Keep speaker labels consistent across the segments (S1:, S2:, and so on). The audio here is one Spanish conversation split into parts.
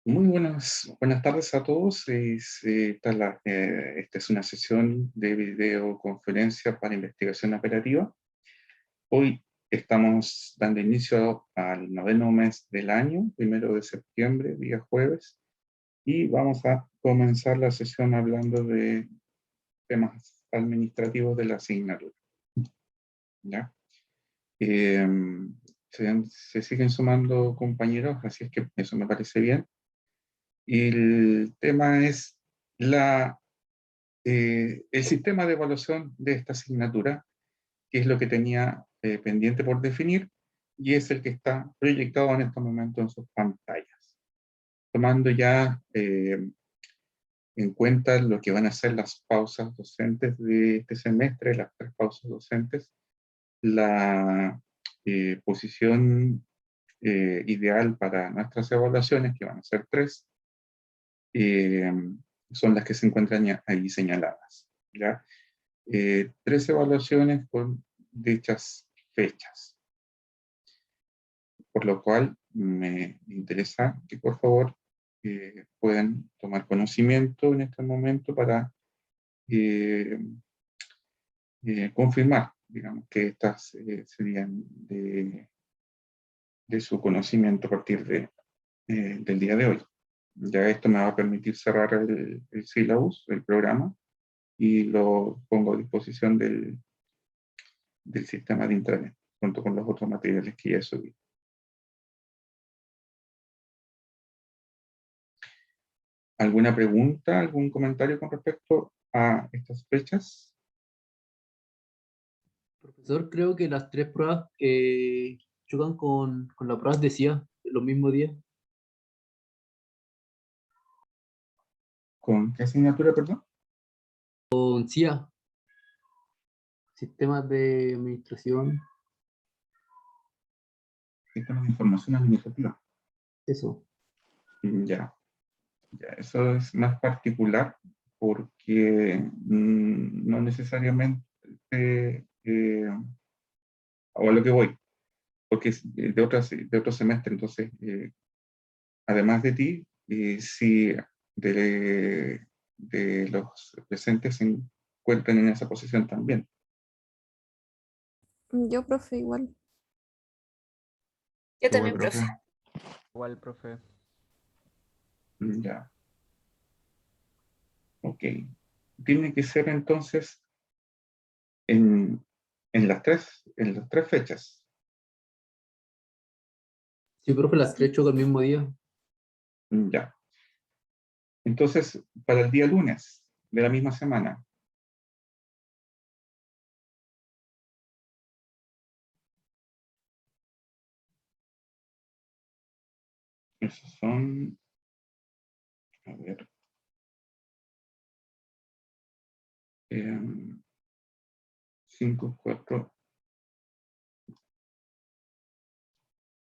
S1: Muy buenas tardes a todos. Esta es una sesión de videoconferencia para investigación operativa. Hoy estamos dando inicio al noveno mes del año, 1 de septiembre, día jueves, y vamos a comenzar la sesión hablando de temas administrativos de la asignatura. ¿Ya? Se siguen sumando compañeros, así es que eso me parece bien. El tema es el sistema de evaluación de esta asignatura, que es lo que tenía pendiente por definir, y es el que está proyectado en este momento en sus pantallas. Tomando ya en cuenta lo que van a ser las pausas docentes de este semestre, las 3 pausas docentes, la posición ideal para nuestras evaluaciones, que van a ser 3, son las que se encuentran ahí señaladas, ¿ya? 3 evaluaciones con dichas fechas. Por lo cual me interesa que por favor puedan tomar conocimiento en este momento para confirmar, digamos, que estas serían de su conocimiento a partir del día de hoy. Ya esto me va a permitir cerrar el syllabus, el programa, y lo pongo a disposición del sistema de intranet, junto con los otros materiales que ya subí. ¿Alguna pregunta, algún comentario con respecto a estas fechas?
S2: Profesor, creo que las 3 pruebas que chocan con las pruebas de CIA los mismos días.
S1: ¿Con qué asignatura, perdón?
S2: Con CIA, sistemas de administración,
S1: Sistemas de información administrativa.
S2: eso.
S1: Ya, eso es más particular porque no necesariamente, o a lo que voy, porque es de otro semestre, entonces, además de ti, si de los presentes se encuentran en esa posición también.
S3: Yo, profe, igual.
S4: Yo también, profe.
S5: Igual, profe.
S1: Ya. Ok. Tiene que ser entonces en las tres fechas.
S2: Sí, profe, las 3 chocan el mismo día.
S1: Ya. Entonces, para el día lunes de la misma semana. Esos son, a ver, 5, 4,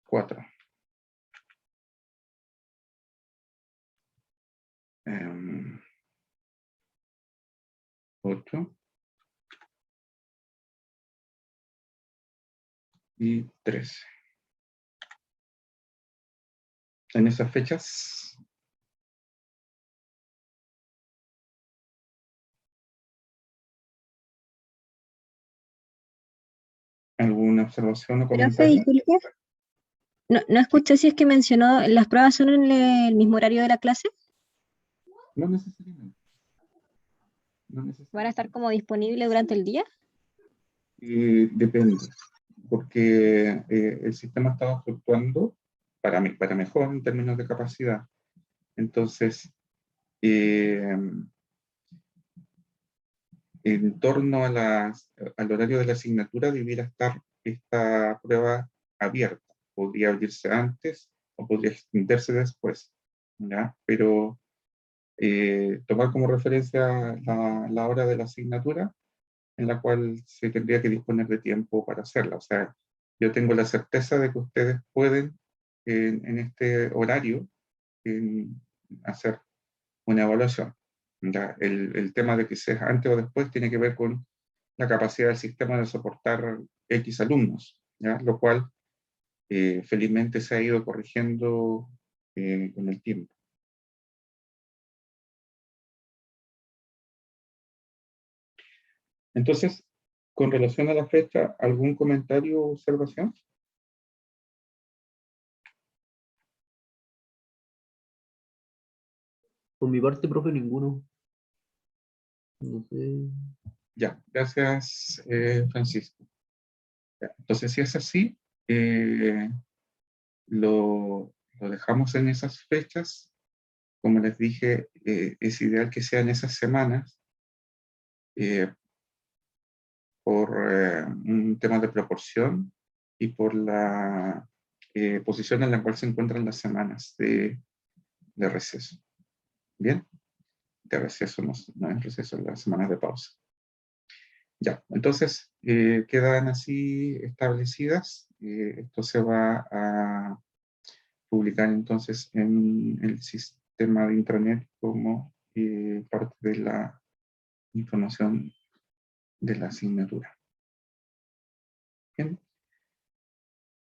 S1: 4. 8 y 13. En esas fechas, ¿alguna observación o
S4: Profe,
S1: comentario?
S4: disculpe. No escuché si es que mencionó, ¿las pruebas son en el mismo horario de la clase?
S1: No necesariamente. No
S4: ¿Van a
S1: necesariamente.
S4: estar como disponibles durante el día?
S1: Depende, porque el sistema estaba fluctuando para mejor en términos de capacidad. Entonces, en torno al horario de la asignatura debiera estar esta prueba abierta. Podría abrirse antes o podría extenderse después, ¿ya? Pero tomar como referencia la hora de la asignatura en la cual se tendría que disponer de tiempo para hacerla. O sea, yo tengo la certeza de que ustedes pueden en este horario hacer una evaluación. Ya, el tema de que sea antes o después tiene que ver con la capacidad del sistema de soportar X alumnos, ¿ya? Lo cual felizmente se ha ido corrigiendo con el tiempo. Entonces, con relación a la fecha, ¿algún comentario o observación?
S2: Por mi parte, profe, ninguno. No sé.
S1: Ya, gracias, Francisco. Ya, entonces, si es así, lo dejamos en esas fechas. Como les dije, es ideal que sean esas semanas eh, por un tema de proporción y por la posición en la cual se encuentran las semanas de receso. ¿Bien? De receso, no es receso, las semanas de pausa. Ya, entonces quedan así establecidas. Esto se va a publicar entonces en el sistema de intranet como parte de la información de la asignatura. Bien,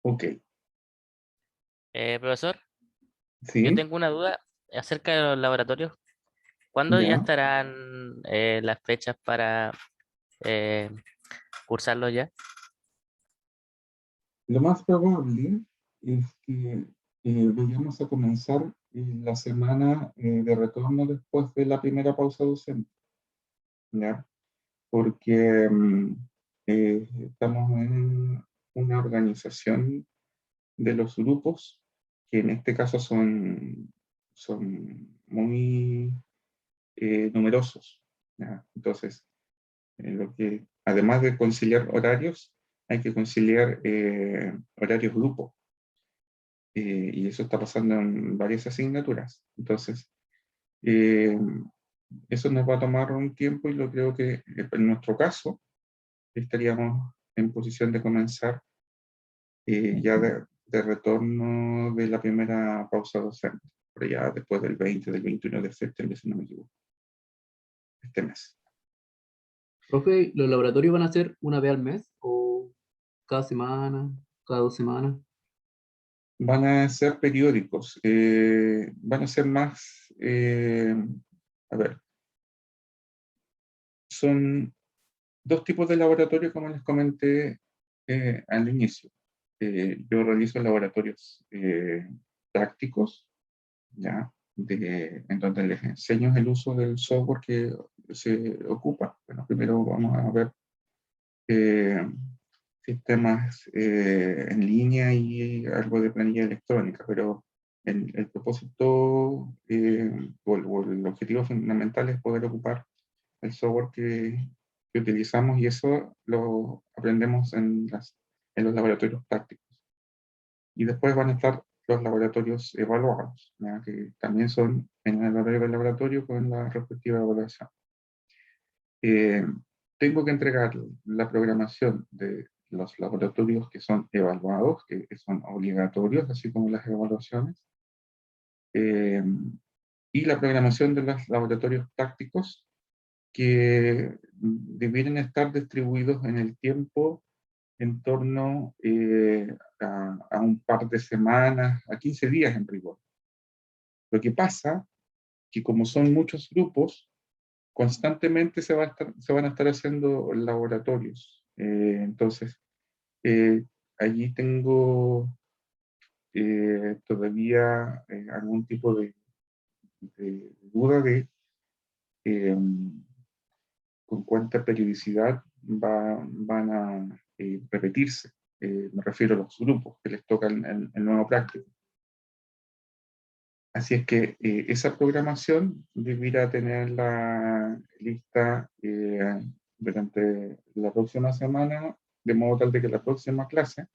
S1: ok.
S5: Profesor, yo
S1: Sí,
S5: tengo una duda acerca de los laboratorios. ¿Cuándo ya
S1: ya.
S5: estarán las fechas para eh, cursarlos ya?
S1: Lo más probable es que vayamos a comenzar la semana de retorno después de la primera pausa docente, ¿ya? Porque estamos en una organización de los grupos, que en este caso son muy numerosos, ¿ya? Entonces, además de conciliar horarios, hay que conciliar horarios grupo, y eso está pasando en varias asignaturas. Entonces, eh, eso nos va a tomar un tiempo y lo creo que en nuestro caso estaríamos en posición de comenzar ya de retorno de la primera pausa docente, pero ya después del 20, del 21 de septiembre, si no me equivoco, este mes.
S2: Profe, ¿los laboratorios van a ser una vez al mes o cada semana, cada 2 semanas?
S1: Van a ser periódicos, van a ser más, a ver, son dos tipos de laboratorio, como les comenté al inicio. Yo realizo laboratorios prácticos, ¿ya? En donde les enseño el uso del software que se ocupa. Bueno, primero vamos a ver eh, sistemas en línea y algo de planilla electrónica, pero el propósito o el objetivo fundamental es poder ocupar el software que utilizamos, y eso lo aprendemos en los laboratorios prácticos. Y después van a estar los laboratorios evaluados, ¿ya? Que también son en el horario del laboratorio con la respectiva evaluación. Eh, Tengo que entregar la programación de los laboratorios que son evaluados, que son obligatorios, así como las evaluaciones, eh, y la programación de los laboratorios prácticos, que debieren estar distribuidos en el tiempo en torno a un par de semanas, a 15 días en rigor. Lo que pasa que como son muchos grupos, constantemente se van a estar haciendo laboratorios. Entonces, eh, allí tengo todavía algún tipo de duda de eh, con cuánta periodicidad van a repetirse. Me refiero a los grupos que les toca el nuevo práctico. Así es que esa programación debiera tenerla lista durante la próxima semana, de modo tal de que la próxima clase,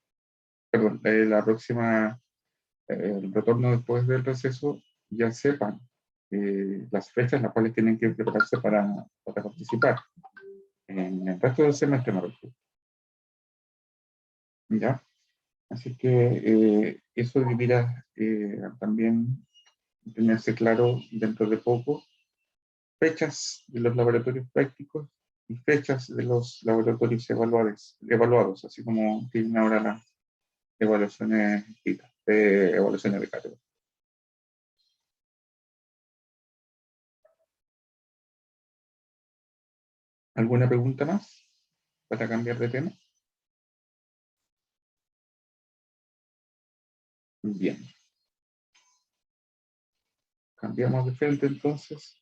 S1: perdón, el retorno después del receso, ya sepan las fechas en las cuales tienen que prepararse para participar. En el resto del semestre me refiero. ¿Ya? Así que eso debiera también tenerse claro dentro de poco. Fechas de los laboratorios prácticos y fechas de los laboratorios evaluados, así como tienen ahora las evaluaciones evaluaciones de cátedra. ¿Alguna pregunta más? para cambiar de tema? Bien. Cambiamos de frente entonces.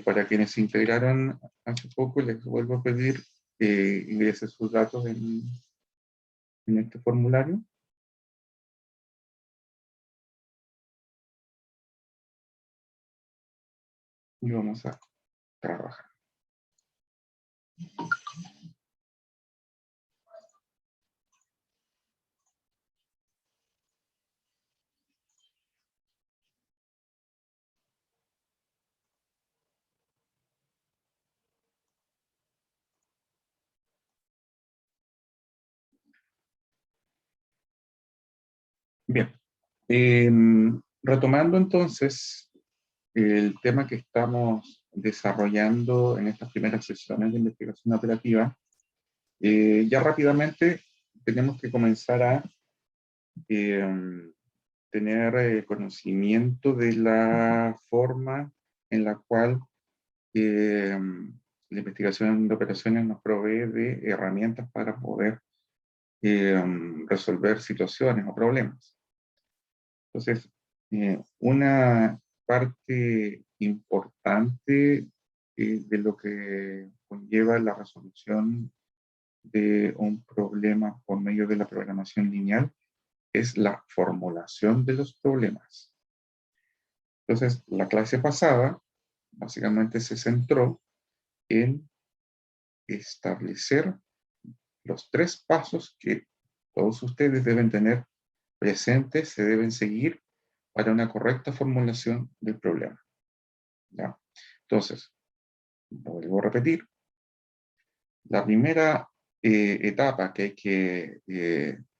S1: Para quienes se integraron hace poco, les vuelvo a pedir ingresen sus datos en este formulario. Y vamos a trabajar. Bien. Retomando entonces el tema que estamos desarrollando en estas primeras sesiones de investigación operativa, ya rápidamente tenemos que comenzar a tener conocimiento de la forma en la cual la investigación de operaciones nos provee de herramientas para poder resolver situaciones o problemas. Entonces, una parte importante de lo que conlleva la resolución de un problema por medio de la programación lineal es la formulación de los problemas. Entonces, la clase pasada básicamente se centró en establecer los 3 pasos que todos ustedes deben tener presentes, se deben seguir para una correcta formulación del problema. ¿Ya? Entonces, vuelvo a repetir, la primera etapa que hay que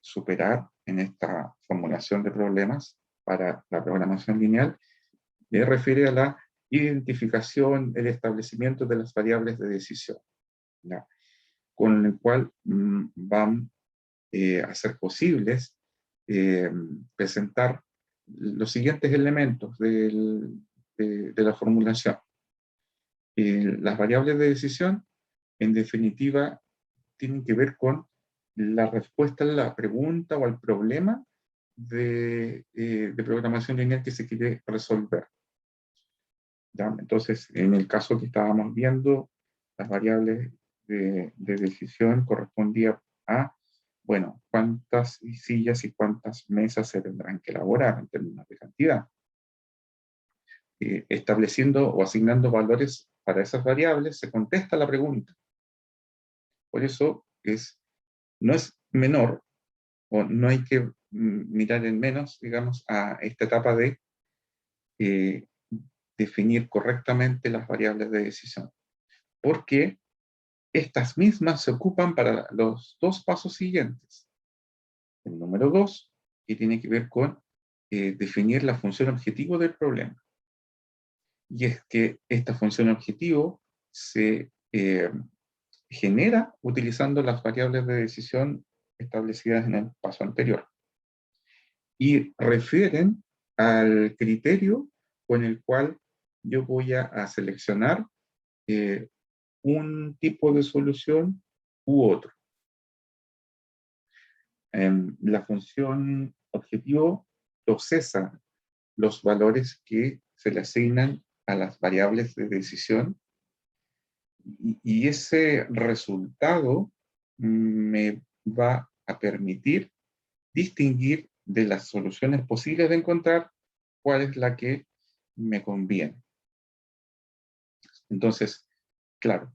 S1: superar en esta formulación de problemas para la programación lineal refiere a la identificación, el establecimiento de las variables de decisión, ¿ya? Con el cual van a ser posibles presentar los siguientes elementos de la formulación. Las variables de decisión, en definitiva, tienen que ver con la respuesta a la pregunta o al problema de programación lineal que se quiere resolver. ¿Ya? Entonces, en el caso que estábamos viendo, las variables de decisión correspondía a, bueno, cuántas sillas y cuántas mesas se tendrán que elaborar en términos de cantidad. Estableciendo o asignando valores para esas variables, se contesta la pregunta. Por eso no es menor, o no hay que mirar en menos, digamos, a esta etapa de definir correctamente las variables de decisión. Porque estas mismas se ocupan para los 2 pasos siguientes. El número 2, que tiene que ver con definir la función objetivo del problema. Y es que esta función objetivo se genera utilizando las variables de decisión establecidas en el paso anterior. Y refieren al criterio con el cual yo voy a seleccionar un tipo de solución u otro. La función objetivo procesa los valores que se le asignan a las variables de decisión y ese resultado me va a permitir distinguir de las soluciones posibles de encontrar cuál es la que me conviene. Entonces, claro,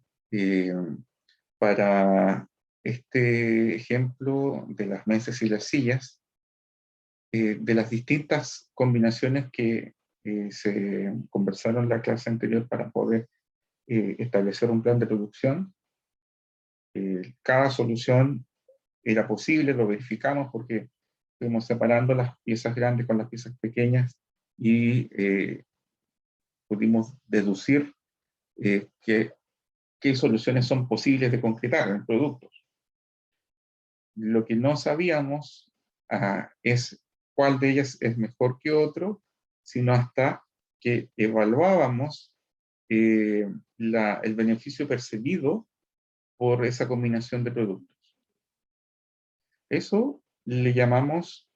S1: para este ejemplo de las mesas y las sillas, de las distintas combinaciones que se conversaron en la clase anterior para poder establecer un plan de producción, cada solución era posible, lo verificamos porque fuimos separando las piezas grandes con las piezas pequeñas y pudimos deducir qué soluciones son posibles de concretar en productos. Lo que no sabíamos es cuál de ellas es mejor que otro, sino hasta que evaluábamos el beneficio percibido por esa combinación de productos. Eso le llamamos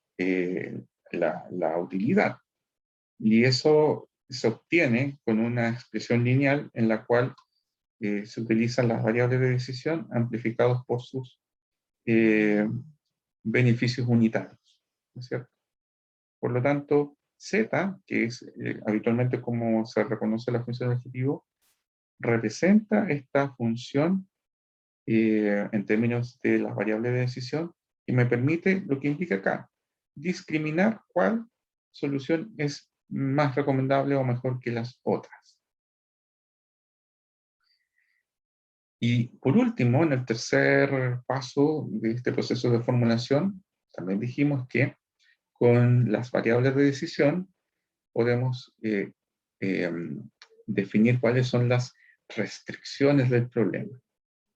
S1: la utilidad. Y eso se obtiene con una expresión lineal en la cual se utilizan las variables de decisión amplificados por sus beneficios unitarios, ¿no es cierto? Por lo tanto, Z, que es habitualmente como se reconoce la función del objetivo, representa esta función en términos de las variables de decisión y me permite lo que implica acá, discriminar cuál solución es más recomendable o mejor que las otras. Y por último, en el tercer paso de este proceso de formulación, también dijimos que con las variables de decisión podemos definir cuáles son las restricciones del problema,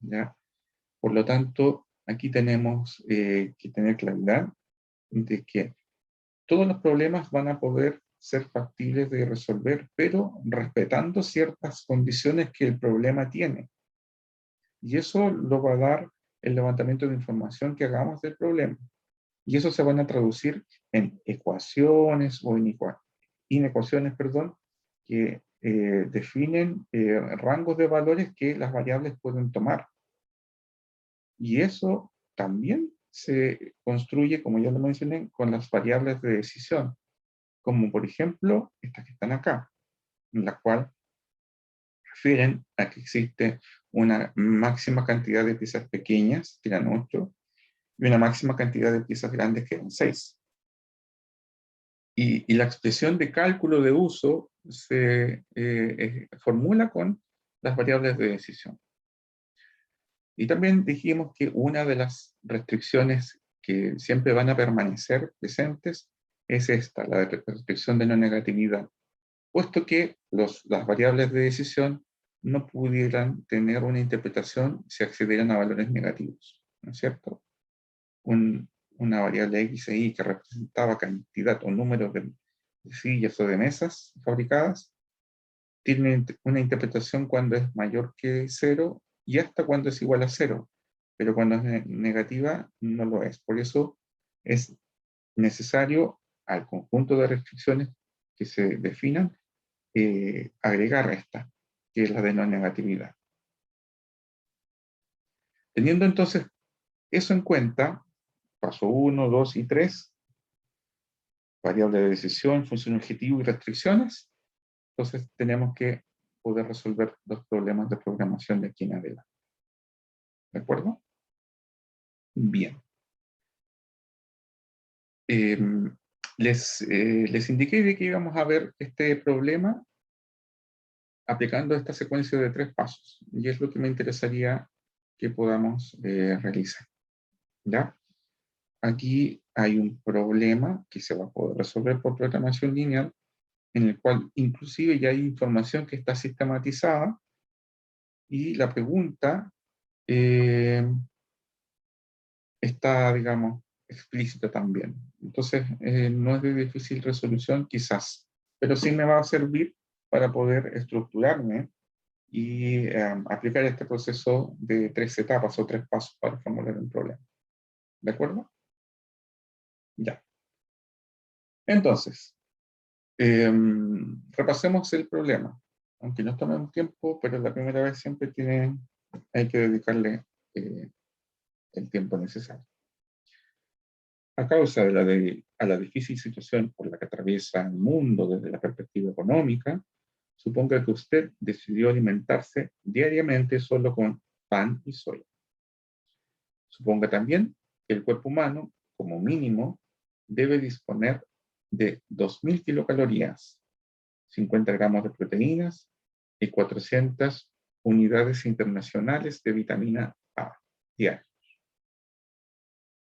S1: ¿ya? Por lo tanto, aquí tenemos que tener claridad de que todos los problemas van a poder ser factibles de resolver, pero respetando ciertas condiciones que el problema tiene. Y eso lo va a dar el levantamiento de información que hagamos del problema. Y eso se van a traducir en ecuaciones o en inecuaciones, perdón, que definen rangos de valores que las variables pueden tomar. Y eso también se construye, como ya lo mencioné, con las variables de decisión, como por ejemplo estas que están acá, en la cual refieren a que existe una máxima cantidad de piezas pequeñas, que eran 8, y una máxima cantidad de piezas grandes, que eran 6. Y la expresión de cálculo de uso se formula con las variables de decisión. Y también dijimos que una de las restricciones que siempre van a permanecer presentes es esta, la restricción de no negatividad, puesto que las variables de decisión no pudieran tener una interpretación si accedieran a valores negativos, ¿no es cierto? Una variable X e Y que representaba cantidad o número de sillas o de mesas fabricadas, tiene una interpretación cuando es mayor que 0 y hasta cuando es igual a 0, pero cuando es negativa no lo es. Por eso es necesario al conjunto de restricciones que se definan agregar esta, que es la de no negatividad. Teniendo entonces eso en cuenta, paso 1, 2 y 3, variable de decisión, función objetivo y restricciones, entonces tenemos que poder resolver los problemas de programación de aquí en adelante. ¿De acuerdo? Bien. Les indiqué de que íbamos a ver este problema aplicando esta secuencia de 3 pasos, y es lo que me interesaría que podamos realizar. ¿Ya? Aquí hay un problema que se va a poder resolver por programación lineal, en el cual inclusive ya hay información que está sistematizada, y la pregunta está, digamos, explícita también. Entonces, no es de difícil resolución quizás, pero sí me va a servir para poder estructurarme y aplicar este proceso de 3 etapas o 3 pasos para formular un problema. ¿De acuerdo? Ya. Entonces, repasemos el problema. Aunque no tomemos tiempo, pero la primera vez siempre hay que dedicarle el tiempo necesario. A causa de la difícil situación por la que atraviesa el mundo desde la perspectiva económica, suponga que usted decidió alimentarse diariamente solo con pan y soya. Suponga también que el cuerpo humano, como mínimo, debe disponer de 2.000 kilocalorías, 50 gramos de proteínas y 400 unidades internacionales de vitamina A diarias.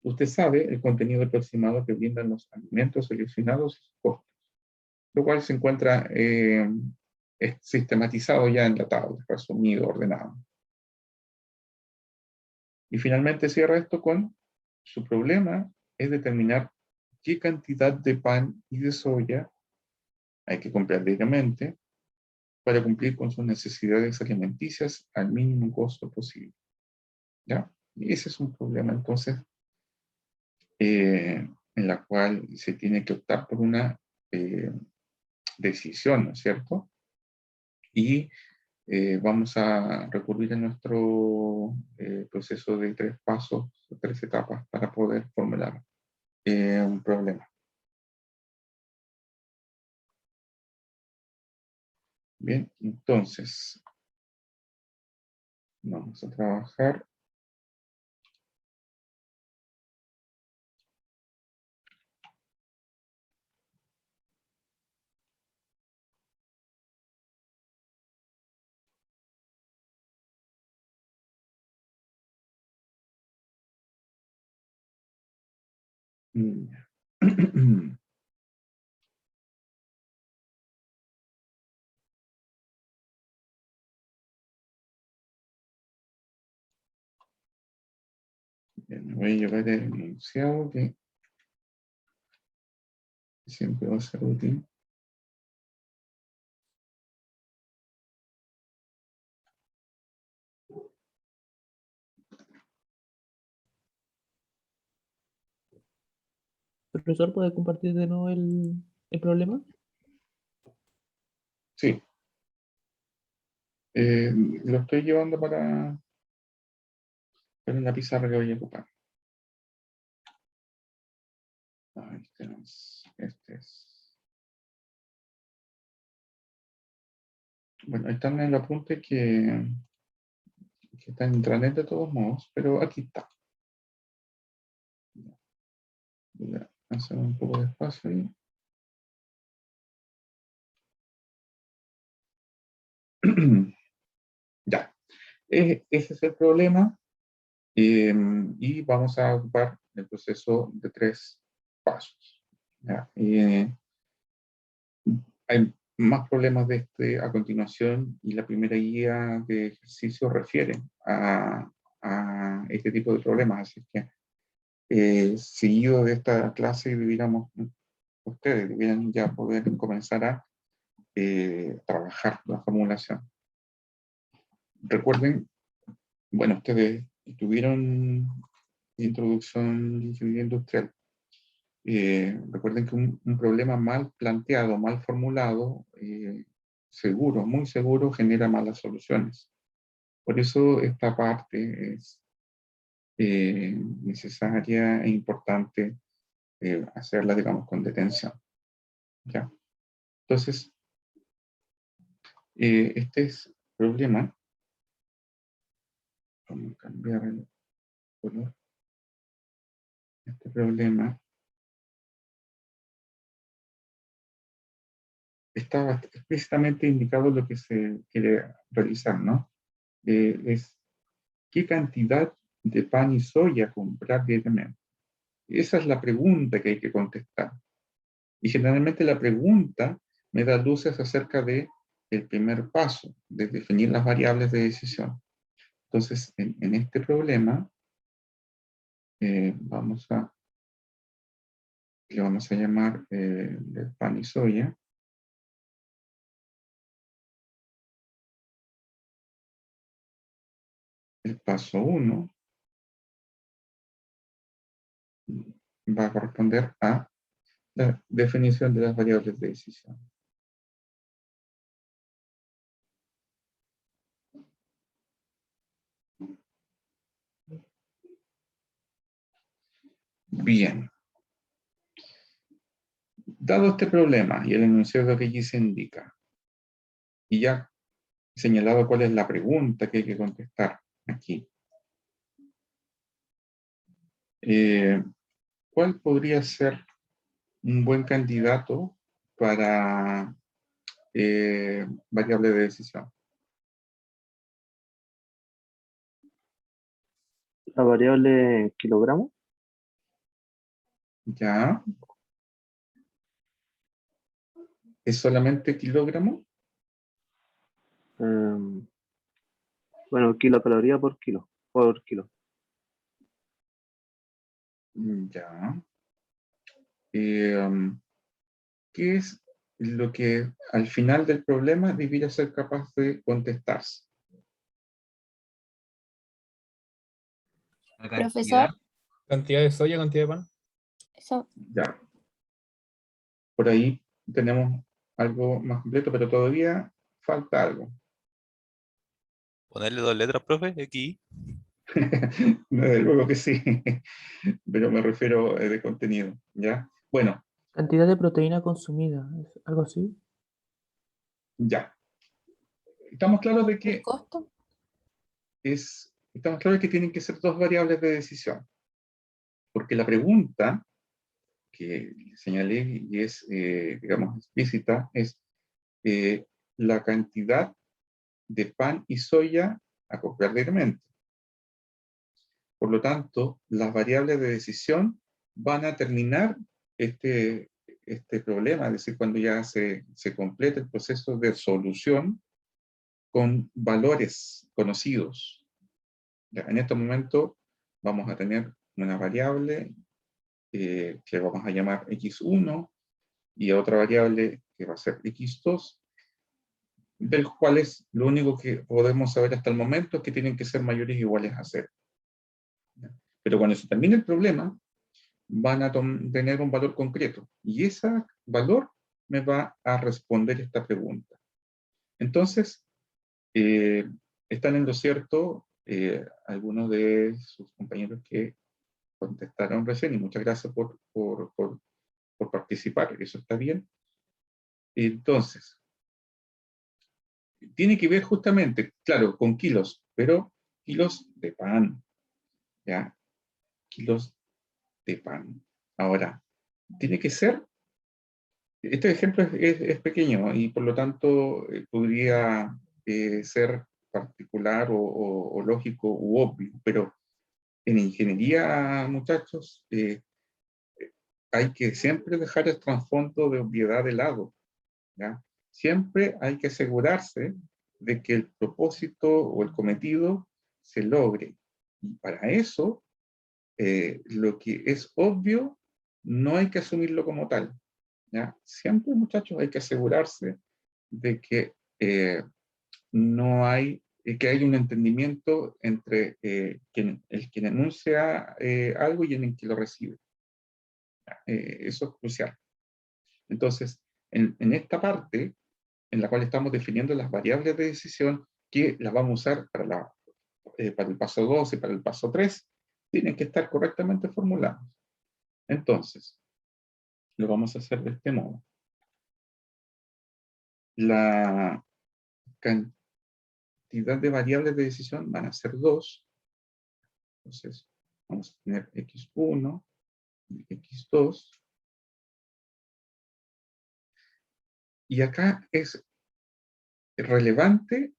S1: Usted sabe el contenido aproximado que brindan los alimentos seleccionados y sus costos, lo cual se encuentra sistematizado ya en la tabla, resumido, ordenado. Y finalmente cierra esto con su problema es determinar qué cantidad de pan y de soya hay que comprar diariamente para cumplir con sus necesidades alimenticias al mínimo costo posible. ¿Ya? Y ese es un problema, entonces, en la cual se tiene que optar por una decisión, ¿no es cierto? Y vamos a recurrir a nuestro proceso de 3 pasos, 3 etapas para poder formular un problema. Bien, entonces, vamos a trabajar. Bien, me voy a llevar el enunciado que siempre va a ser útil.
S3: Profesor, ¿puede compartir de nuevo el problema?
S1: Sí, lo estoy llevando para una pizarra que voy a ocupar. Ah, este es. Bueno, ahí están en el apunte que está en intranet de todos modos, pero aquí está. Voy a hacer un poco de espacio ahí. Ya, ese es el problema y vamos a ocupar el proceso de 3 pasos. ¿Ya? Hay más problemas de este a continuación y la primera guía de ejercicio refiere a este tipo de problemas, así que seguido de esta clase ustedes debieran ya poder comenzar a trabajar la formulación. Recuerden, bueno, ustedes tuvieron introducción de ingeniería industrial. Recuerden que un problema mal planteado, mal formulado, seguro, muy seguro, genera malas soluciones. Por eso esta parte es necesaria e importante hacerla, digamos, con detención. ¿Ya? Entonces, este es el problema. Vamos a cambiar el color. Este problema está explícitamente indicado lo que se quiere realizar, ¿no? Es qué cantidad de pan y soya comprar diariamente. Esa es la pregunta que hay que contestar. Y generalmente la pregunta me da luces acerca de el primer paso, de definir las variables de decisión. Entonces, en este problema, le vamos a llamar el pan y soya. El paso 1 va a corresponder a la definición de las variables de decisión. Bien. Dado este problema y el enunciado que aquí se indica, y ya señalado cuál es la pregunta que hay que contestar aquí, ¿cuál podría ser un buen candidato para variable de decisión?
S6: La variable en kilogramos.
S1: ¿Ya? ¿Es solamente kilogramo?
S6: Bueno, kilocaloría por kilo. Por kilo.
S1: Ya. ¿Qué es lo que al final del problema debiera ser capaz de contestarse?
S7: La
S8: Profesor.
S7: cantidad de soya, cantidad de pan.
S8: Eso,
S1: Ya. Por ahí tenemos algo más completo, pero todavía falta algo.
S9: Ponerle 2 letras, profe, X.
S1: Desde luego que sí, pero me refiero de contenido, ¿ya? Bueno,
S3: Cantidad de proteína consumida, ¿es algo así?
S1: ya. Estamos claros de
S8: ¿el
S1: que
S8: costo?
S1: estamos claros de que tienen que ser dos variables de decisión, porque la pregunta que señalé y es, digamos, explícita, es la cantidad de pan y soya a comprar diariamente. Por lo tanto, las variables de decisión van a terminar este problema, es decir, cuando ya se complete el proceso de solución con valores conocidos. Ya, en este momento vamos a tener una variable que vamos a llamar x1 y a otra variable que va a ser x2, de los cuales lo único que podemos saber hasta el momento es que tienen que ser mayores o iguales a 0. Pero cuando se termine el problema, van a tener un valor concreto, y ese valor me va a responder esta pregunta. Entonces, están en lo cierto algunos de sus compañeros que contestaron recién, y muchas gracias por participar, eso está bien. Entonces, tiene que ver justamente, claro, con kilos, pero kilos de pan, ¿ya? Kilos de pan. Ahora, tiene que ser, este ejemplo es pequeño y por lo tanto podría ser particular o lógico u obvio, pero en ingeniería, muchachos, hay que siempre dejar el trasfondo de obviedad de lado, ¿ya? Siempre hay que asegurarse de que el propósito o el cometido se logre. Y para eso, lo que es obvio no hay que asumirlo como tal, ¿ya? Siempre, muchachos, hay que asegurarse de que no hay, que hay un entendimiento entre quien enuncia algo y el que lo recibe. Eso es crucial. Entonces, en esta parte, en la cual estamos definiendo las variables de decisión, que las vamos a usar para el paso 2 y para el paso 3, tienen que estar correctamente formulados. Entonces, lo vamos a hacer de este modo. La cantidad de variables de decisión van a ser 2. Entonces, vamos a tener x1 y x2. Y acá es relevante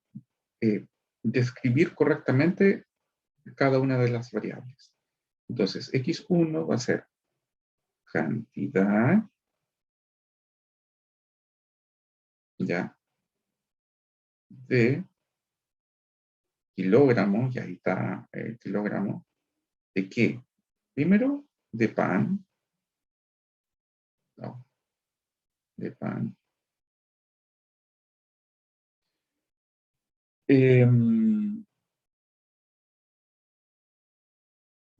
S1: describir correctamente cada una de las variables. Entonces, x1 va a ser cantidad, ya, de kilogramos, y ahí está el kilogramo, ¿de qué? Primero, de pan, no, de pan.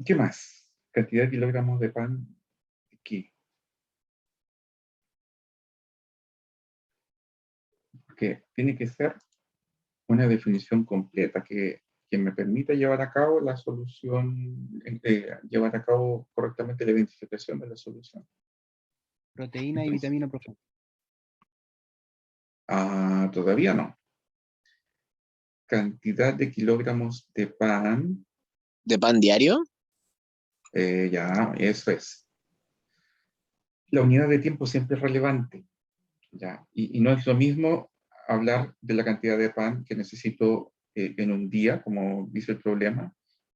S1: ¿Qué más? Cantidad de kilogramos de pan, ¿de qué? Porque tiene que ser una definición completa que me permita llevar a cabo la solución, llevar a cabo correctamente la identificación de la solución.
S10: Proteína y vitamina, profe.
S1: Todavía no. Cantidad de kilogramos de pan.
S11: ¿De pan diario?
S1: Ya, eso es. La unidad de tiempo siempre es relevante, ¿ya? Y no es lo mismo hablar de la cantidad de pan que necesito en un día, como dice el problema,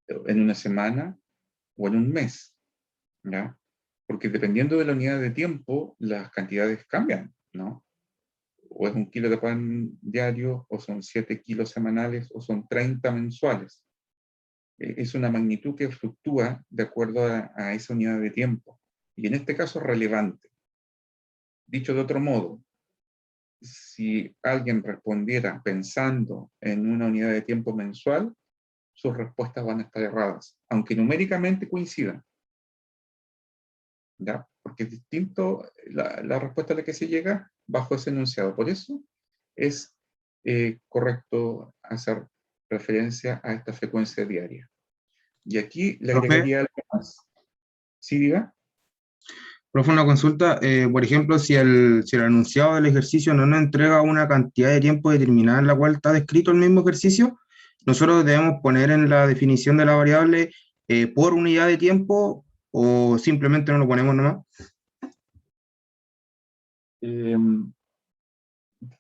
S1: en una semana o en un mes, ¿ya? Porque dependiendo de la unidad de tiempo, las cantidades cambian, ¿no? O es 1 kilo de pan diario, o son 7 kilos semanales, o son 30 mensuales. Es una magnitud que fluctúa de acuerdo a esa unidad de tiempo. Y en este caso es relevante. Dicho de otro modo, si alguien respondiera pensando en una unidad de tiempo mensual, sus respuestas van a estar erradas, aunque numéricamente coincidan. ¿Ya? Porque es distinto la respuesta a la que se llega bajo ese enunciado. Por eso es correcto hacer referencia a esta frecuencia diaria. Y aquí le
S8: Profe.
S1: agregaría algo más. ¿Sí, diga?
S8: Profe, una consulta, por ejemplo, si el enunciado del ejercicio no nos entrega una cantidad de tiempo determinada en la cual está descrito el mismo ejercicio, nosotros debemos poner en la definición de la variable por unidad de tiempo o simplemente no lo ponemos nomás.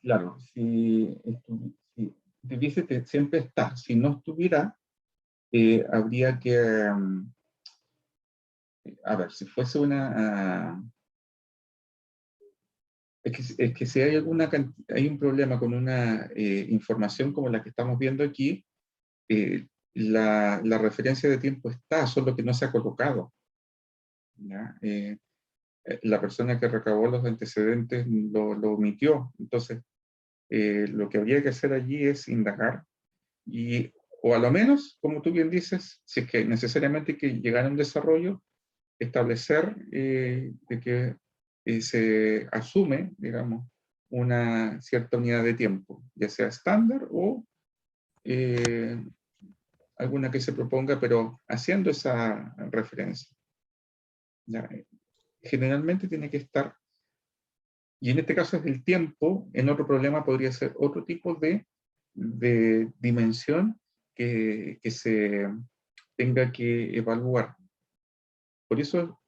S1: Claro, si debiese siempre estar. Si no estuviera, habría que, a ver, si fuese una... es que si hay hay un problema con una información como la que estamos viendo aquí, la referencia de tiempo está, solo que no se ha colocado. ¿Ya? La persona que recabó los antecedentes lo omitió. Entonces, lo que habría que hacer allí es indagar, o a lo menos, como tú bien dices, si es que necesariamente hay que llegar a un desarrollo, establecer de que se asume, digamos, una cierta unidad de tiempo, ya sea estándar o alguna que se proponga, pero haciendo esa referencia. ¿Ya? Generalmente tiene que estar, y en este caso es el tiempo, en otro problema podría ser otro tipo de dimensión que se tenga que evaluar. Por eso,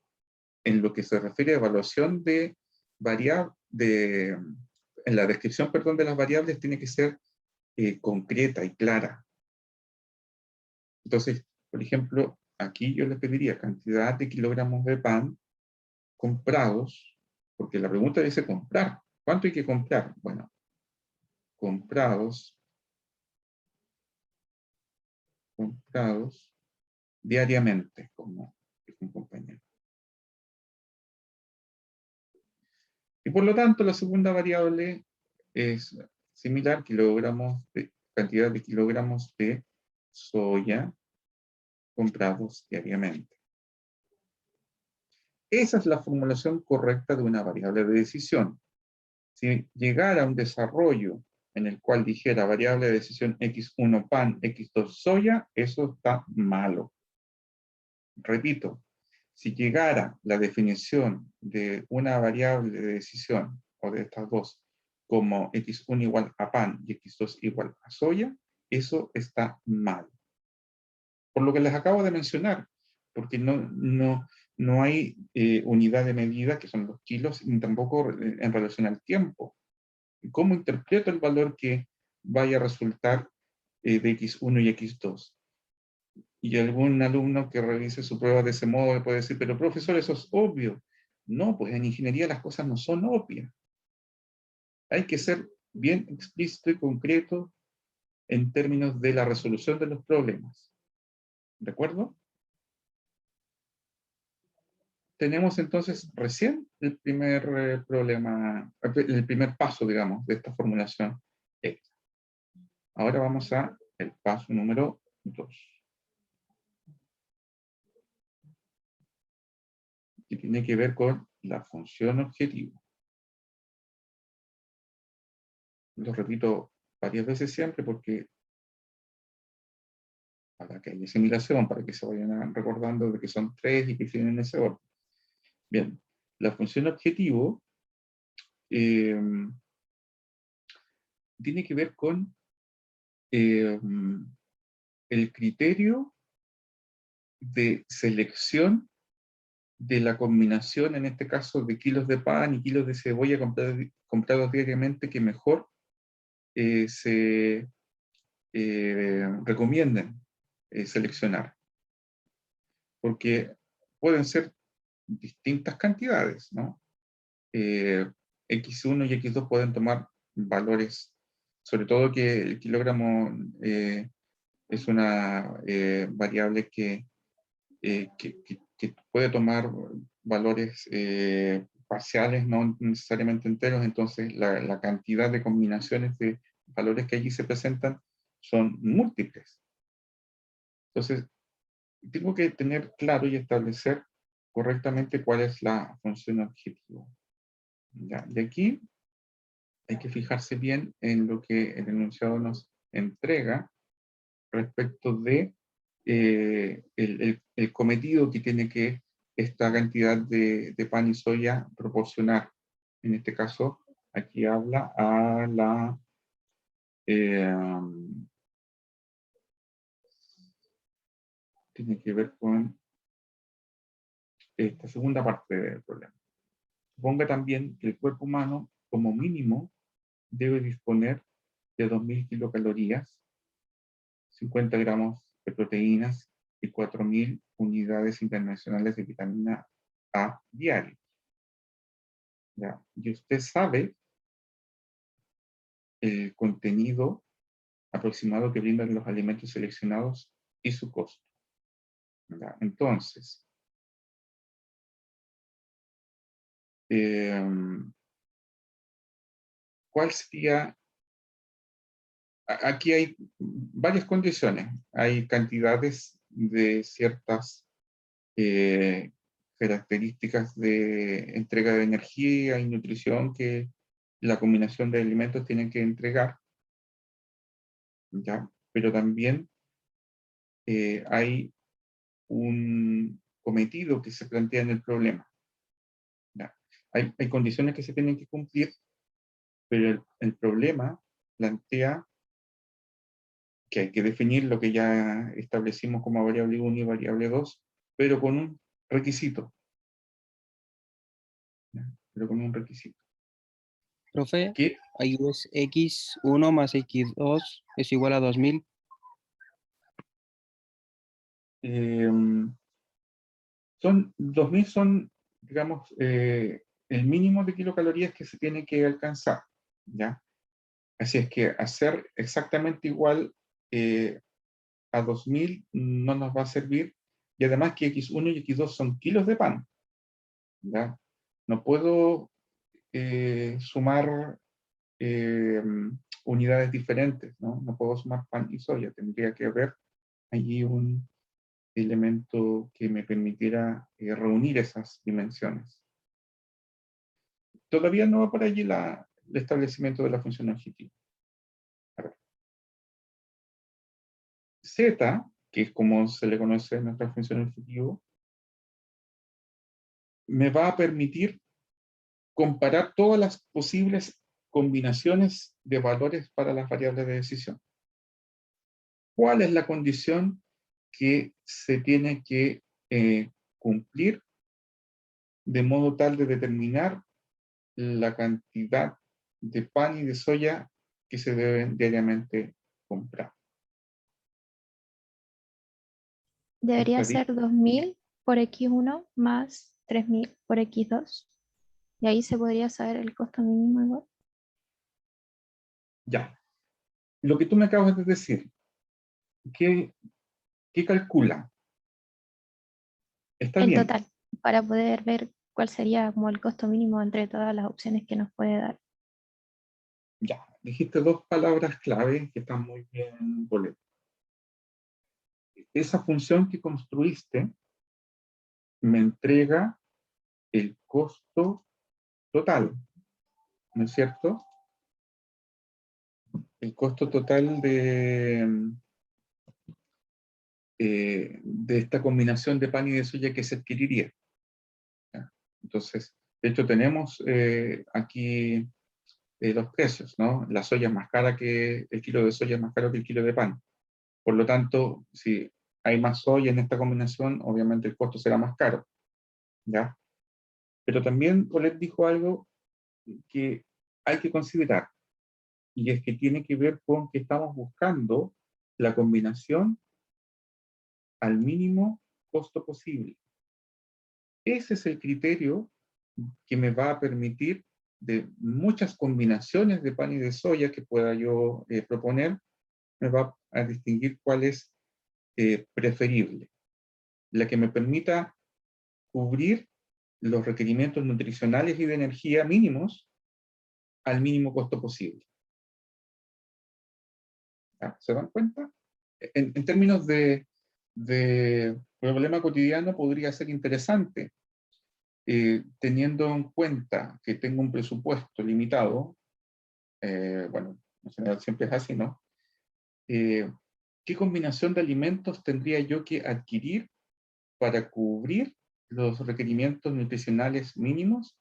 S1: en lo que se refiere a evaluación de variables, en la descripción, perdón, de las variables, tiene que ser concreta y clara. Entonces, por ejemplo, aquí yo les pediría cantidad de kilogramos de pan comprados, porque la pregunta dice comprar. ¿Cuánto hay que comprar? Bueno, comprados diariamente, como dijo un compañero. Y por lo tanto, la segunda variable es similar, cantidad de kilogramos de soya comprados diariamente. Esa es la formulación correcta de una variable de decisión. Si llegara a un desarrollo en el cual dijera variable de decisión x1 pan, x2 soya, eso está malo. Repito, si llegara la definición de una variable de decisión, o de estas dos, como x1 igual a pan y x2 igual a soya, eso está mal. Por lo que les acabo de mencionar, porque no hay unidad de medida, que son los kilos, ni tampoco en relación al tiempo. ¿Cómo interpreto el valor que vaya a resultar de x1 y x2? Y algún alumno que revise su prueba de ese modo le puede decir, pero profesor, eso es obvio. No, pues en ingeniería las cosas no son obvias. Hay que ser bien explícito y concreto en términos de la resolución de los problemas. ¿De acuerdo? Tenemos entonces recién el primer problema, el primer paso, digamos, de esta formulación extra. Ahora vamos a el paso número 2. Que tiene que ver con la función objetivo. Lo repito varias veces siempre porque para que haya asimilación, para que se vayan recordando de que son 3 y que tienen ese orden. Bien, la función objetivo tiene que ver con el criterio de selección de la combinación, en este caso, de kilos de pan y kilos de cebolla comprados diariamente, que mejor se recomienden seleccionar. Porque pueden ser distintas cantidades, ¿no? X1 y X2 pueden tomar valores, sobre todo que el kilogramo es una variable que puede tomar valores parciales, no necesariamente enteros, entonces la cantidad de combinaciones de valores que allí se presentan son múltiples. Entonces, tengo que tener claro y establecer correctamente cuál es la función objetivo. ¿Ya? Y aquí hay que fijarse bien en lo que el enunciado nos entrega respecto de el cometido que tiene que esta cantidad de pan y soya proporcionar. En este caso, aquí habla a la tiene que ver con esta segunda parte del problema. Suponga también que el cuerpo humano, como mínimo, debe disponer de 2.000 kilocalorías, 50 gramos de proteínas y 4.000 unidades internacionales de vitamina A diario. ¿Ya? Y usted sabe el contenido aproximado que brindan los alimentos seleccionados y su costo. ¿Ya? Entonces, ¿cuál sería? Aquí hay varias condiciones. Hay cantidades de ciertas características de entrega de energía y nutrición que la combinación de alimentos tienen que entregar, ¿ya? Pero también hay un cometido que se plantea en el problema, ¿ya? Hay condiciones que se tienen que cumplir, pero el problema plantea que hay que definir lo que ya establecimos como variable 1 y variable 2, pero con un requisito. ¿Ya? Pero con un requisito.
S10: Profe,
S1: Que
S10: ahí es x1 más x2 es igual a 2000.
S1: son 2.000 son, digamos, el mínimo de kilocalorías que se tiene que alcanzar, ¿ya? Así es que hacer exactamente igual a 2.000 no nos va a servir, y además que x1 y x2 son kilos de pan, ¿ya? No puedo sumar unidades diferentes, ¿no? No puedo sumar pan y soya, tendría que haber allí un elemento que me permitiera reunir esas dimensiones. Todavía no va por allí el establecimiento de la función objetiva. A ver. Z, que es como se le conoce en nuestra función objetiva, me va a permitir comparar todas las posibles combinaciones de valores para las variables de decisión. ¿Cuál es la condición que se tiene que cumplir de modo tal de determinar la cantidad de pan y de soya que se deben diariamente comprar?
S9: Debería
S1: Está
S9: ser 2000 por x1 más 3000 por x2. Y ahí se podría saber el costo mínimo igual.
S1: ya. Lo que tú me acabas de decir, ¿qué calcula? Está
S9: El
S1: bien.
S9: total, para poder ver cuál sería como el costo mínimo entre todas las opciones que nos puede dar.
S1: Ya. Dijiste dos palabras clave que están muy bien, Bolet. Esa función que construiste me entrega el costo total, ¿no es cierto? El costo total de esta combinación de pan y de soya que se adquiriría. ¿Ya? Entonces, de hecho tenemos aquí los precios, ¿no? La soya es más cara que el kilo de soya, es más caro que el kilo de pan. Por lo tanto, si hay más soya en esta combinación, obviamente el costo será más caro, ¿ya? Pero también Colette dijo algo que hay que considerar, y es que tiene que ver con que estamos buscando la combinación al mínimo costo posible. Ese es el criterio que me va a permitir, de muchas combinaciones de pan y de soya que pueda yo proponer, me va a distinguir cuál es preferible. La que me permita cubrir los requerimientos nutricionales y de energía mínimos al mínimo costo posible. ¿Ya? ¿Se dan cuenta? En términos de de problema cotidiano podría ser interesante, teniendo en cuenta que tengo un presupuesto limitado. Bueno, en general siempre es así, ¿no? ¿Qué combinación de alimentos tendría yo que adquirir para cubrir los requerimientos nutricionales mínimos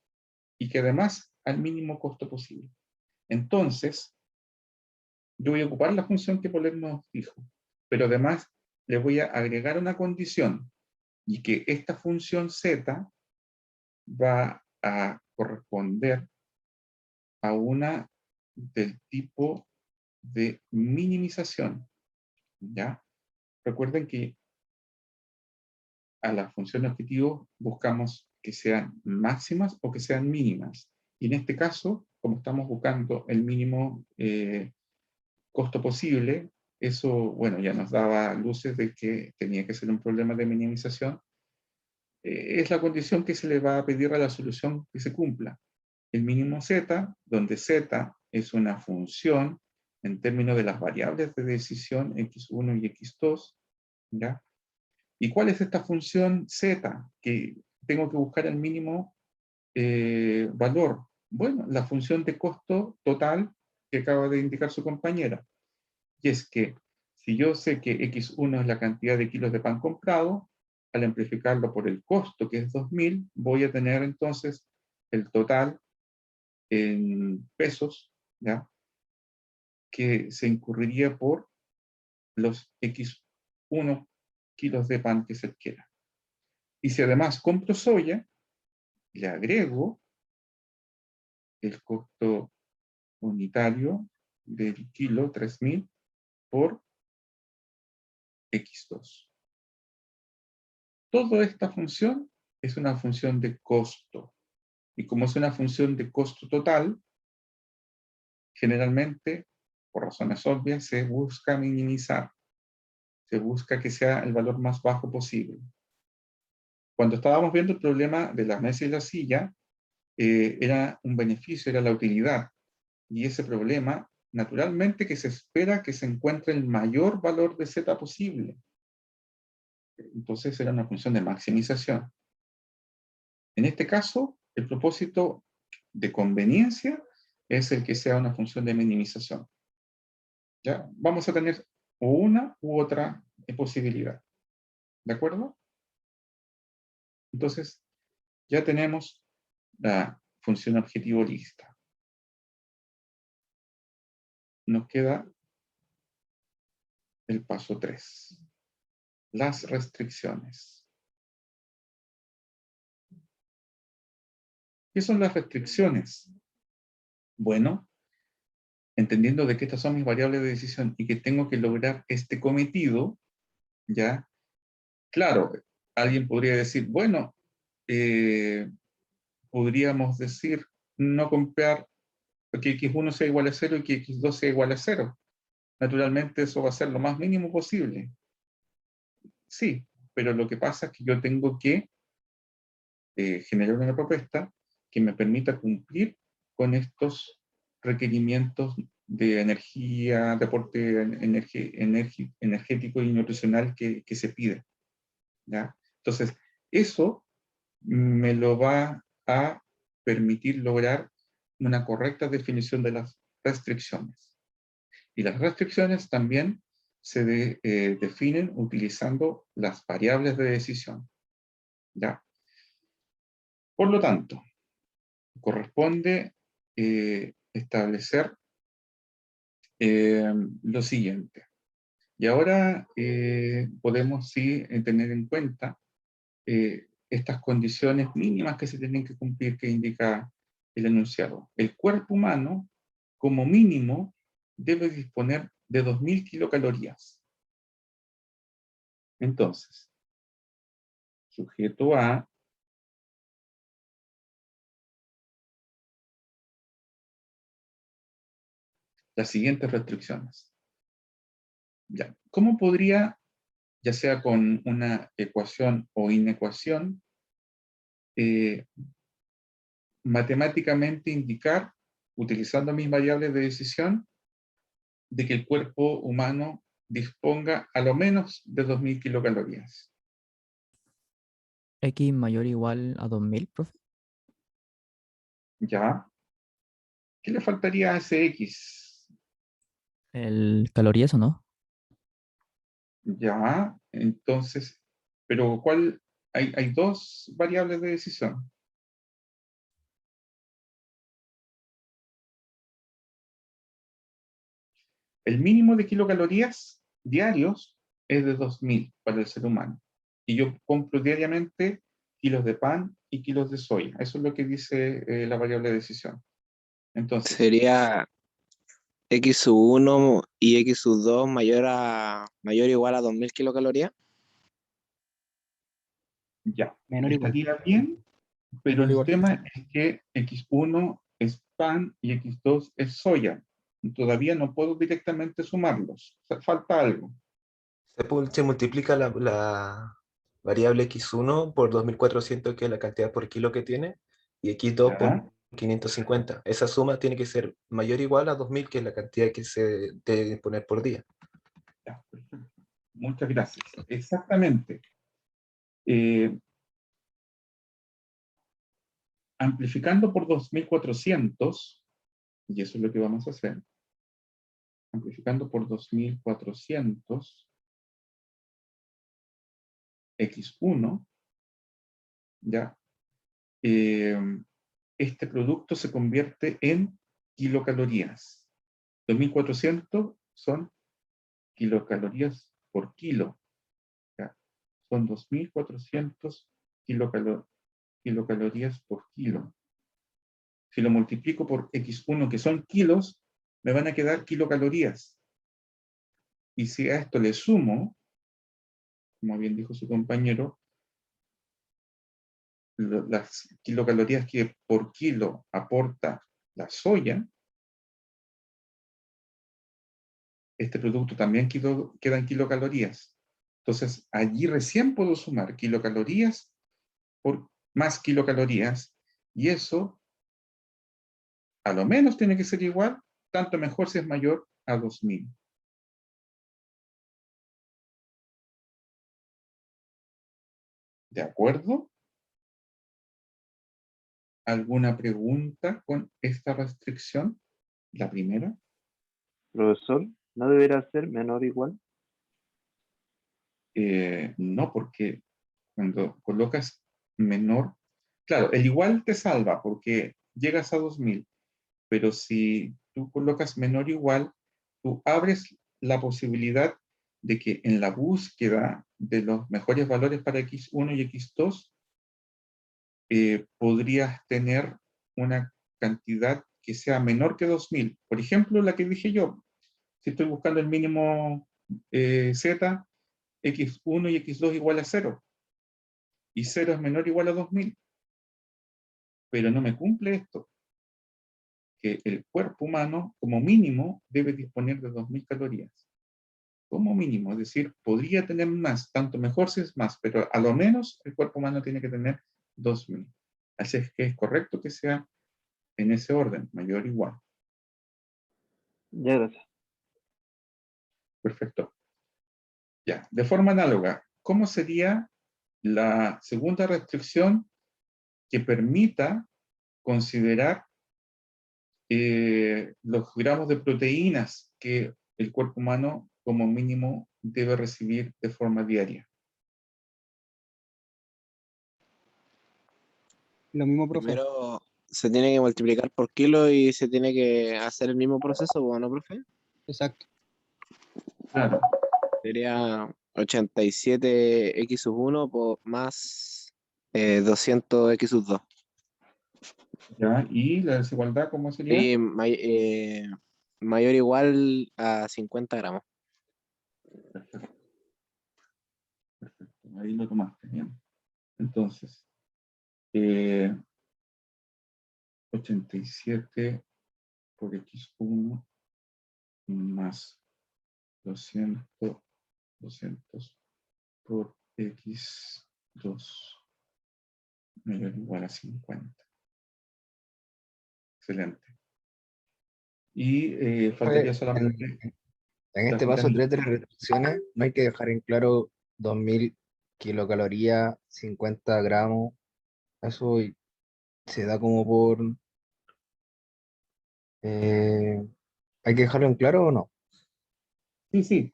S1: y que además al mínimo costo posible? Entonces, yo voy a ocupar la función que Poler nos dijo, pero además le voy a agregar una condición, y que esta función z va a corresponder a una del tipo de minimización, ¿ya? Recuerden que a las funciones objetivo buscamos que sean máximas o que sean mínimas. Y en este caso, como estamos buscando el mínimo costo posible, eso, bueno, ya nos daba luces de que tenía que ser un problema de minimización. Es la condición que se le va a pedir a la solución que se cumpla. El mínimo z, donde z es una función en términos de las variables de decisión x1 y x2, ¿ya? ¿Y cuál es esta función z? Que tengo que buscar el mínimo valor. Bueno, la función de costo total que acaba de indicar su compañera. Y es que si yo sé que x1 es la cantidad de kilos de pan comprado, al amplificarlo por el costo, que es 2.000, voy a tener entonces el total en pesos, ¿ya?, que se incurriría por los x1 kilos de pan que se adquiera. Y si además compro soya, le agrego el costo unitario del kilo, 3.000, por x2. Toda esta función es una función de costo. Y como es una función de costo total, generalmente, por razones obvias, se busca minimizar. Se busca que sea el valor más bajo posible. Cuando estábamos viendo el problema de la mesa y la silla, era un beneficio, era la utilidad. Y ese problema, naturalmente que se espera que se encuentre el mayor valor de z posible. Entonces era una función de maximización. En este caso, el propósito de conveniencia es el que sea una función de minimización. ¿Ya? Vamos a tener una u otra posibilidad. ¿De acuerdo? Entonces, ya tenemos la función objetivo lista. Nos queda el paso 3. Las restricciones. ¿Qué son las restricciones? Bueno, entendiendo de que estas son mis variables de decisión y que tengo que lograr este cometido, ¿ya? Claro, alguien podría decir, bueno, podríamos decir no comprar que x1 sea igual a 0 y que x2 sea igual a 0. Naturalmente eso va a ser lo más mínimo posible. Sí, pero lo que pasa es que yo tengo que generar una propuesta que me permita cumplir con estos requerimientos de energía, de aporte energético y nutricional que se pide, ¿ya? Entonces, eso me lo va a permitir lograr una correcta definición de las restricciones. Y las restricciones también se definen utilizando las variables de decisión, ¿ya? Por lo tanto, corresponde establecer lo siguiente. Y ahora podemos sí tener en cuenta estas condiciones mínimas que se tienen que cumplir que indica el enunciado. El cuerpo humano, como mínimo, debe disponer de 2.000 kilocalorías. Entonces, sujeto a las siguientes restricciones. Ya. ¿Cómo podría, ya sea con una ecuación o inecuación, matemáticamente indicar, utilizando mis variables de decisión, de que el cuerpo humano disponga a lo menos de 2000 kilocalorías.
S11: X mayor o igual a 2000, profe.
S1: ¿Ya? ¿Qué le faltaría a ese X?
S11: ¿El calorías o no?
S1: Ya, entonces, pero ¿cuál? Hay dos variables de decisión. El mínimo de kilocalorías diarios es de 2000 para el ser humano. Y yo compro diariamente kilos de pan y kilos de soya. Eso es lo que dice la variable de decisión. Entonces,
S10: Sería X sub 1 y X sub 2 mayor o igual a 2000 kilocalorías.
S1: ya,
S3: Menor igual.
S1: estaría bien, pero
S7: Menor
S1: el
S7: igual.
S1: tema es que X1 es pan y X2 es soya. Todavía no puedo directamente sumarlos. O sea, falta algo.
S12: Se multiplica la variable x1 por 2400, que es la cantidad por kilo que tiene, y x2
S1: ¿Ya?
S12: por 550. Esa suma tiene que ser mayor o igual a 2000, que es la cantidad que se debe poner por día.
S1: Ya, perfecto. Muchas gracias. Exactamente. Amplificando por 2400, y eso es lo que vamos a hacer, amplificando por 2400, X1, ¿ya? Este producto se convierte en kilocalorías. 2400 son kilocalorías por kilo. ¿Ya? Son 2400 kilocalorías por kilo. Si lo multiplico por X1, que son kilos, me van a quedar kilocalorías. Y si a esto le sumo, como bien dijo su compañero, las kilocalorías que por kilo aporta la soya, este producto también queda en kilocalorías. Entonces, allí recién puedo sumar kilocalorías por más kilocalorías, y eso a lo menos tiene que ser igual, tanto mejor si es mayor a 2000. ¿De acuerdo? ¿Alguna pregunta con esta restricción? La primera.
S6: Profesor, ¿no deberá ser menor o igual?
S1: No, porque cuando colocas menor, claro, el igual te salva porque llegas a 2000, pero si tú colocas menor o igual, tú abres la posibilidad de que en la búsqueda de los mejores valores para X1 y X2, podrías tener una cantidad que sea menor que 2000. Por ejemplo, la que dije yo, si estoy buscando el mínimo Z, X1 y X2 igual a 0, y 0 es menor o igual a 2000, pero no me cumple esto, que el cuerpo humano como mínimo debe disponer de 2000 calorías. Como mínimo, es decir, podría tener más, tanto mejor si es más, pero a lo menos el cuerpo humano tiene que tener 2000. Así es que es correcto que sea en ese orden, mayor o igual.
S6: Ya, gracias.
S1: Perfecto. Ya, de forma análoga, ¿cómo sería la segunda restricción que permita considerar los gramos de proteínas que el cuerpo humano como mínimo debe recibir de forma diaria?
S3: Lo mismo, profe.
S10: Primero se tiene que multiplicar por kilo y se tiene que hacer el mismo proceso, ¿no, profe?
S3: Exacto.
S1: Claro.
S10: Sería 87x sub 1 más 200x sub 2.
S1: ¿Ya? ¿Y la desigualdad cómo sería?
S10: Y mayor o igual a 50 gramos.
S1: Perfecto. Perfecto. Ahí lo tomaste, bien. Entonces, 87 por X1 más 200 por X2 mayor o igual a 50. Excelente. Y faltaría solamente
S13: En
S1: las
S13: este paso
S1: vitaminas.
S13: 3 de las restricciones, no hay que dejar en claro 2000 kilocalorías, 50 gramos. Eso se da como por... eh, ¿hay que dejarlo en claro o no?
S1: Sí, sí.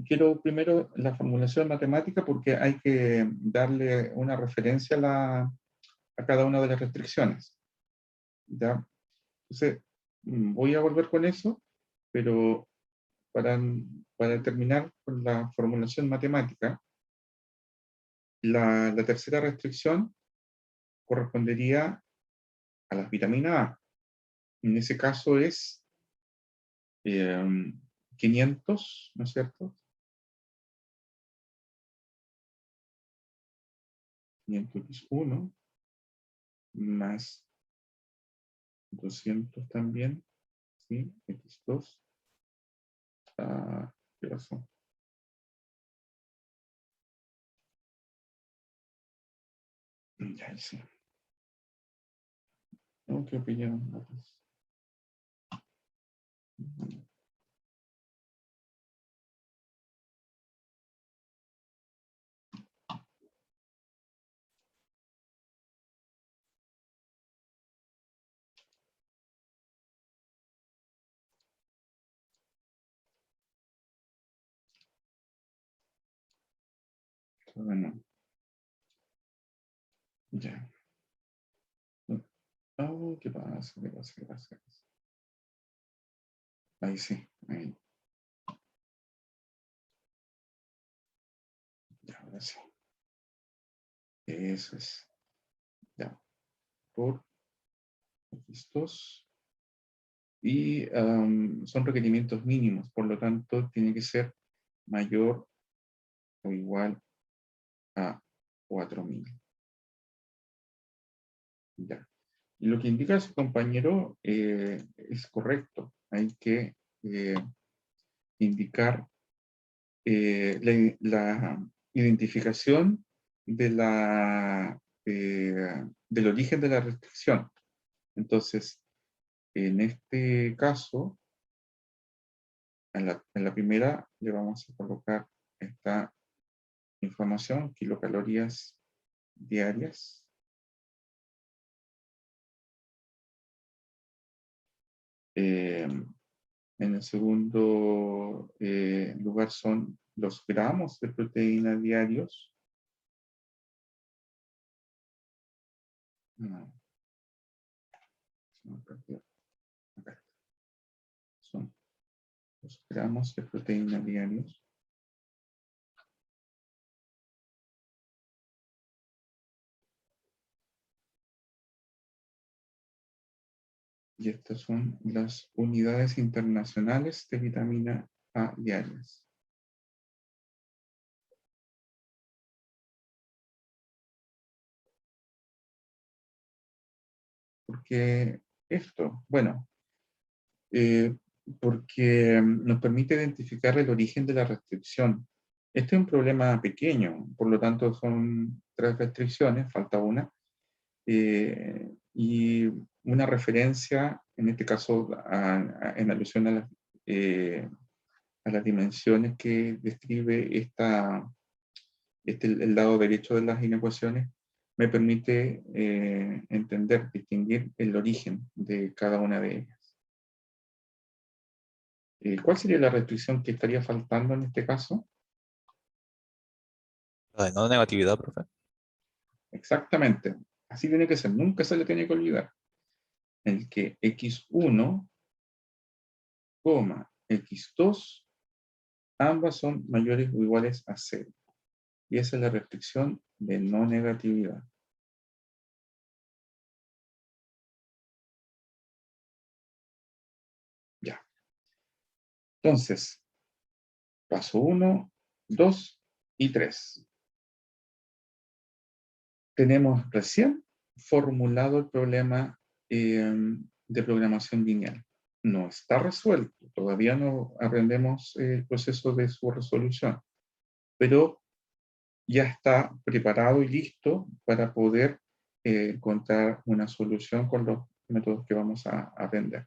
S1: Quiero primero la formulación matemática porque hay que darle una referencia a cada una de las restricciones. ¿Ya? Entonces, voy a volver con eso, pero para, para terminar con la formulación matemática, la tercera restricción correspondería a las vitaminas A. En ese caso es 500, ¿no es cierto? 500x1 más 200 también, ¿sí? X2. ¿Qué pasó? Ya hice. No, ¿qué opinión? Bueno, ya. Oh, ¿qué pasa? ¿Qué pasa? ¿Qué pasa? Ahí sí, ahí. Ya, ahora sí. Eso es. Ya. Por X2. Y son requerimientos mínimos, por lo tanto, tiene que ser mayor o igual a 4000. Ya. Y lo que indica su compañero es correcto. Hay que indicar la identificación de del origen de la restricción. Entonces, en este caso, en la primera le vamos a colocar esta información, kilocalorías diarias. En el segundo lugar son los gramos de proteína diarios. No. Acá está. Son los gramos de proteína diarios. Y estas son las unidades internacionales de vitamina A diarias. ¿Por qué esto? Bueno, porque nos permite identificar el origen de la restricción. Este es un problema pequeño, por lo tanto son 3 restricciones, falta una, y una referencia, en este caso en alusión a las dimensiones que describe el lado derecho de las inecuaciones, me permite entender, distinguir el origen de cada una de ellas. ¿Cuál sería la restricción que estaría faltando en este caso?
S7: La de no negatividad, profe.
S1: Exactamente. Así tiene que ser. Nunca se le tiene que olvidar. El que x1, x2, ambas son mayores o iguales a 0. Y esa es la restricción de no negatividad. Ya. Entonces, paso 1, 2 y 3. Tenemos recién formulado el problema de programación lineal. No está resuelto, todavía no aprendemos el proceso de su resolución, pero ya está preparado y listo para poder encontrar una solución con los métodos que vamos a aprender.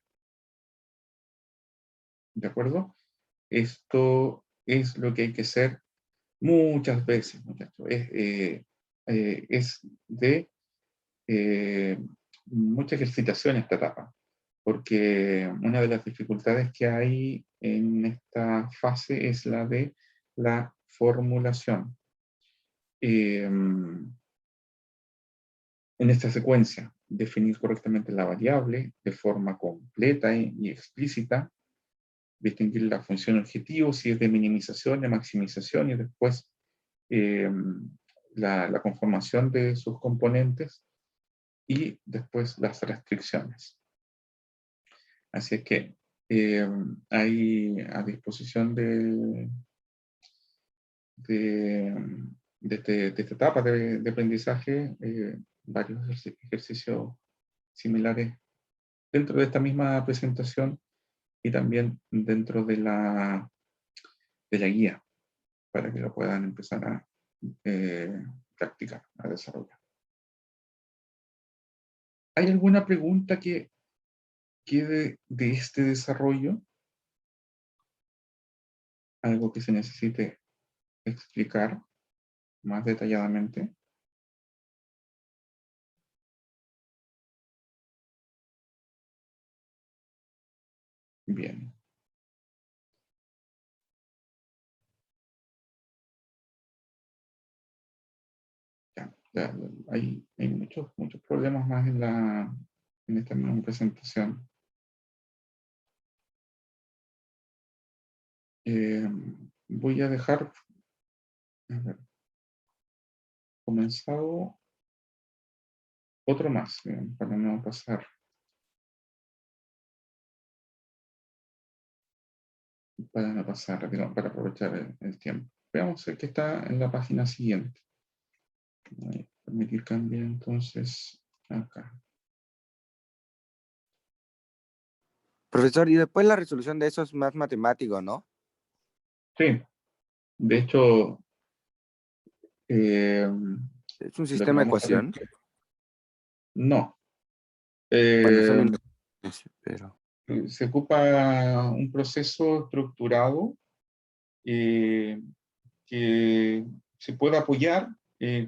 S1: ¿De acuerdo? Esto es lo que hay que hacer muchas veces, muchachos. Es de mucha ejercitación esta etapa, porque una de las dificultades que hay en esta fase es la de la formulación. En esta secuencia, definir correctamente la variable de forma completa y explícita, distinguir la función objetivo, si es de minimización, de maximización, y después la conformación de sus componentes, y después las restricciones. Así es que hay a disposición de esta etapa de aprendizaje varios ejercicios similares dentro de esta misma presentación y también dentro de la guía, para que lo puedan empezar a practicar, a desarrollar. ¿Hay alguna pregunta que quede de este desarrollo? ¿Algo que se necesite explicar más detalladamente? Bien. Ya, hay muchos problemas más en esta misma presentación. Voy a dejar comenzado otro más, para no pasar. Para aprovechar el tiempo. Veamos el que está en la página siguiente. Voy a permitir cambiar entonces acá.
S14: Profesor, y después la resolución de eso es más matemático, ¿no?
S1: Sí, de hecho,
S14: ¿es un sistema de ecuación?
S1: No.
S14: Bueno, son pero...
S1: Se ocupa un proceso estructurado que se puede apoyar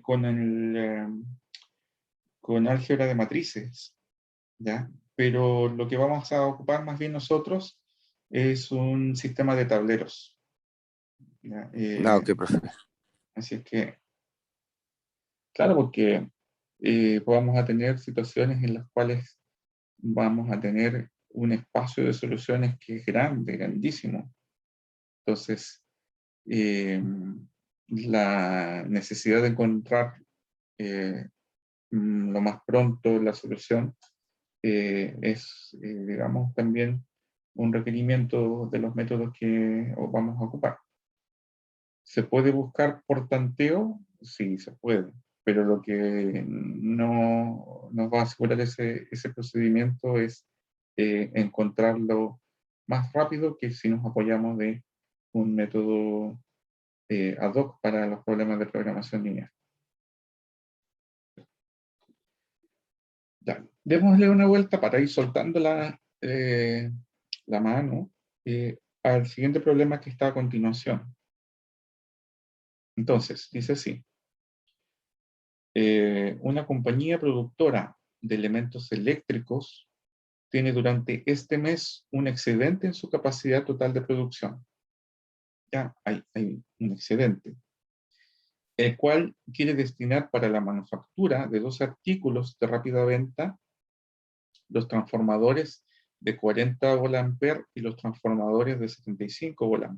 S1: con álgebra de matrices, ¿ya? Pero lo que vamos a ocupar más bien nosotros es un sistema de tableros, ¿ya?
S14: ok, profesor.
S1: Así es que, claro, porque vamos a tener situaciones en las cuales vamos a tener un espacio de soluciones que es grande, grandísimo. Entonces, la necesidad de encontrar lo más pronto la solución es, digamos, también un requerimiento de los métodos que vamos a ocupar. ¿Se puede buscar por tanteo? Sí, se puede, pero lo que no nos va a asegurar ese procedimiento es encontrarlo más rápido que si nos apoyamos de un método ad hoc para los problemas de programación lineal. Ya, démosle una vuelta para ir soltando la mano al siguiente problema que está a continuación. Entonces, dice así. Una compañía productora de elementos eléctricos tiene durante este mes un excedente en su capacidad total de producción. Ya hay un excedente, el cual quiere destinar para la manufactura de dos artículos de rápida venta, los transformadores de 40 VA y los transformadores de 75 VA.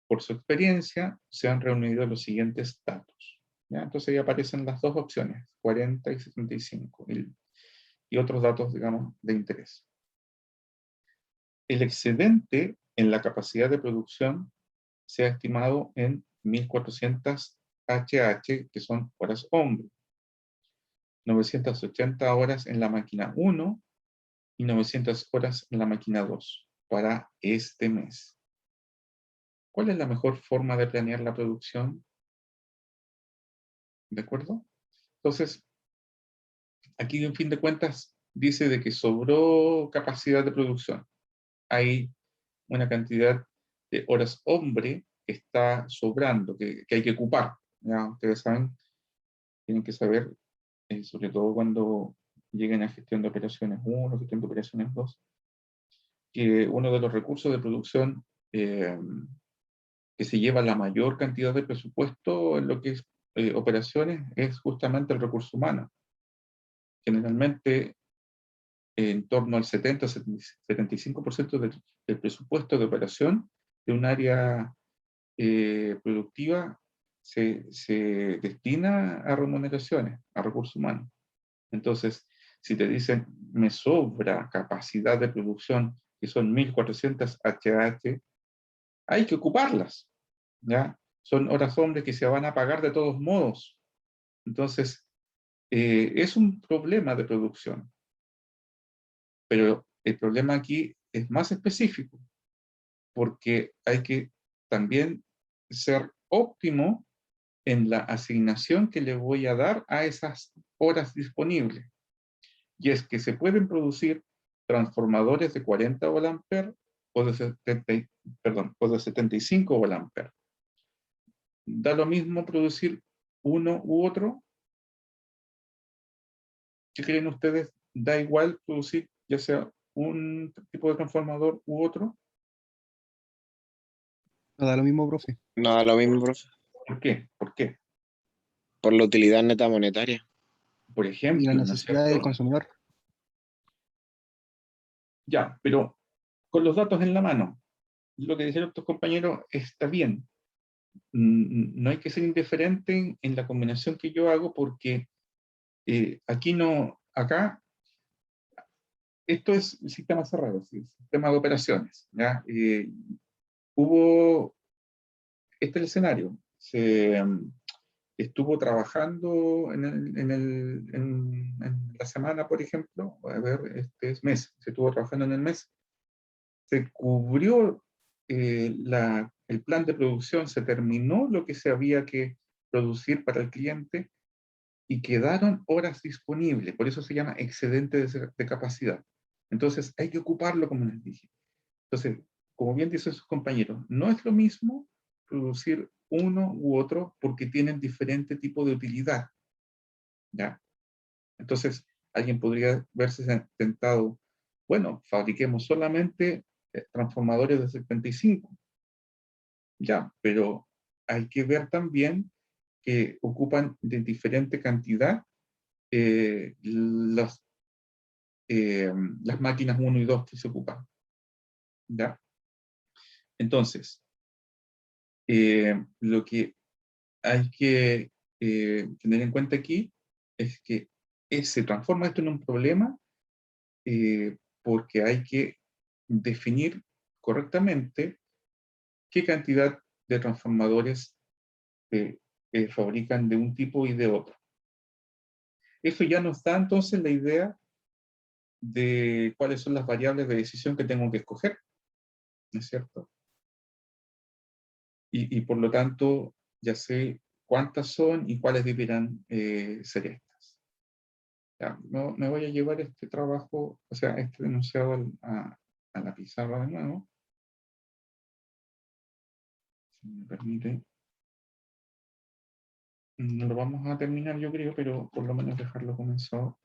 S1: Por su experiencia, se han reunido los siguientes datos. ¿Ya? Entonces ahí aparecen las dos opciones, 40 y 75, y otros datos, digamos, de interés. El excedente en la capacidad de producción se ha estimado en 1400 HH, que son horas hombre, 980 horas en la máquina 1 y 900 horas en la máquina 2 para este mes. ¿Cuál es la mejor forma de planear la producción? ¿De acuerdo? Entonces, aquí en fin de cuentas dice de que sobró capacidad de producción. Hay una cantidad de horas hombre que está sobrando, que hay que ocupar. ¿Ya? Ustedes saben, tienen que saber, sobre todo cuando lleguen a gestión de operaciones 1, gestión de operaciones 2, que uno de los recursos de producción que se lleva la mayor cantidad de presupuesto en lo que es operaciones es justamente el recurso humano. Generalmente en torno al 70-75% del presupuesto de operación de un área productiva se destina a remuneraciones, a recursos humanos. Entonces, si te dicen, me sobra capacidad de producción, que son 1.400 HH, hay que ocuparlas, ¿ya? Son horas hombres que se van a pagar de todos modos. Entonces, es un problema de producción. Pero el problema aquí es más específico, porque hay que también ser óptimo en la asignación que le voy a dar a esas horas disponibles. Y es que se pueden producir transformadores de 40 VA o de 75 VA. ¿Da lo mismo producir uno u otro? ¿Qué creen ustedes? ¿Da igual producir ya sea un tipo de transformador u otro?
S15: No da lo mismo, profe.
S10: No da lo mismo, profe.
S1: ¿Por qué? ¿Por qué?
S10: Por la utilidad neta monetaria.
S1: Por
S15: Y
S1: ejemplo,
S15: la
S1: ¿no es
S15: necesidad del
S1: cierto?
S15: consumidor.
S1: Ya, pero con los datos en la mano, lo que dijeron tus compañeros está bien. No hay que ser indiferente en la combinación que yo hago porque aquí no, acá, esto es el sistema cerrado, ¿sí? El sistema de operaciones, ¿ya? Hubo, este es el escenario, se estuvo trabajando en la semana, por ejemplo, a ver, este es mes, se estuvo trabajando en el mes, se cubrió el plan de producción, se terminó lo que se había que producir para el cliente y quedaron horas disponibles, por eso se llama excedente de capacidad. Entonces hay que ocuparlo, como les dije. Entonces, como bien dicen sus compañeros, no es lo mismo producir uno u otro porque tienen diferente tipo de utilidad. ¿Ya? Entonces, alguien podría verse tentado, bueno, fabriquemos solamente transformadores de 75. Ya, pero hay que ver también que ocupan de diferente cantidad eh, las, las máquinas 1 y 2 que se ocupan. ¿Ya? Entonces, lo que hay que tener en cuenta aquí es que se transforma esto en un problema porque hay que definir correctamente qué cantidad de transformadores fabrican de un tipo y de otro. Eso ya nos da entonces la idea de cuáles son las variables de decisión que tengo que escoger, ¿no es cierto? Y por lo tanto, ya sé cuántas son y cuáles deberán ser estas. Ya, no, me voy a llevar este trabajo, o sea, este enunciado a la pizarra de nuevo. Si me permite. No lo vamos a terminar, yo creo, pero por lo menos dejarlo comenzado.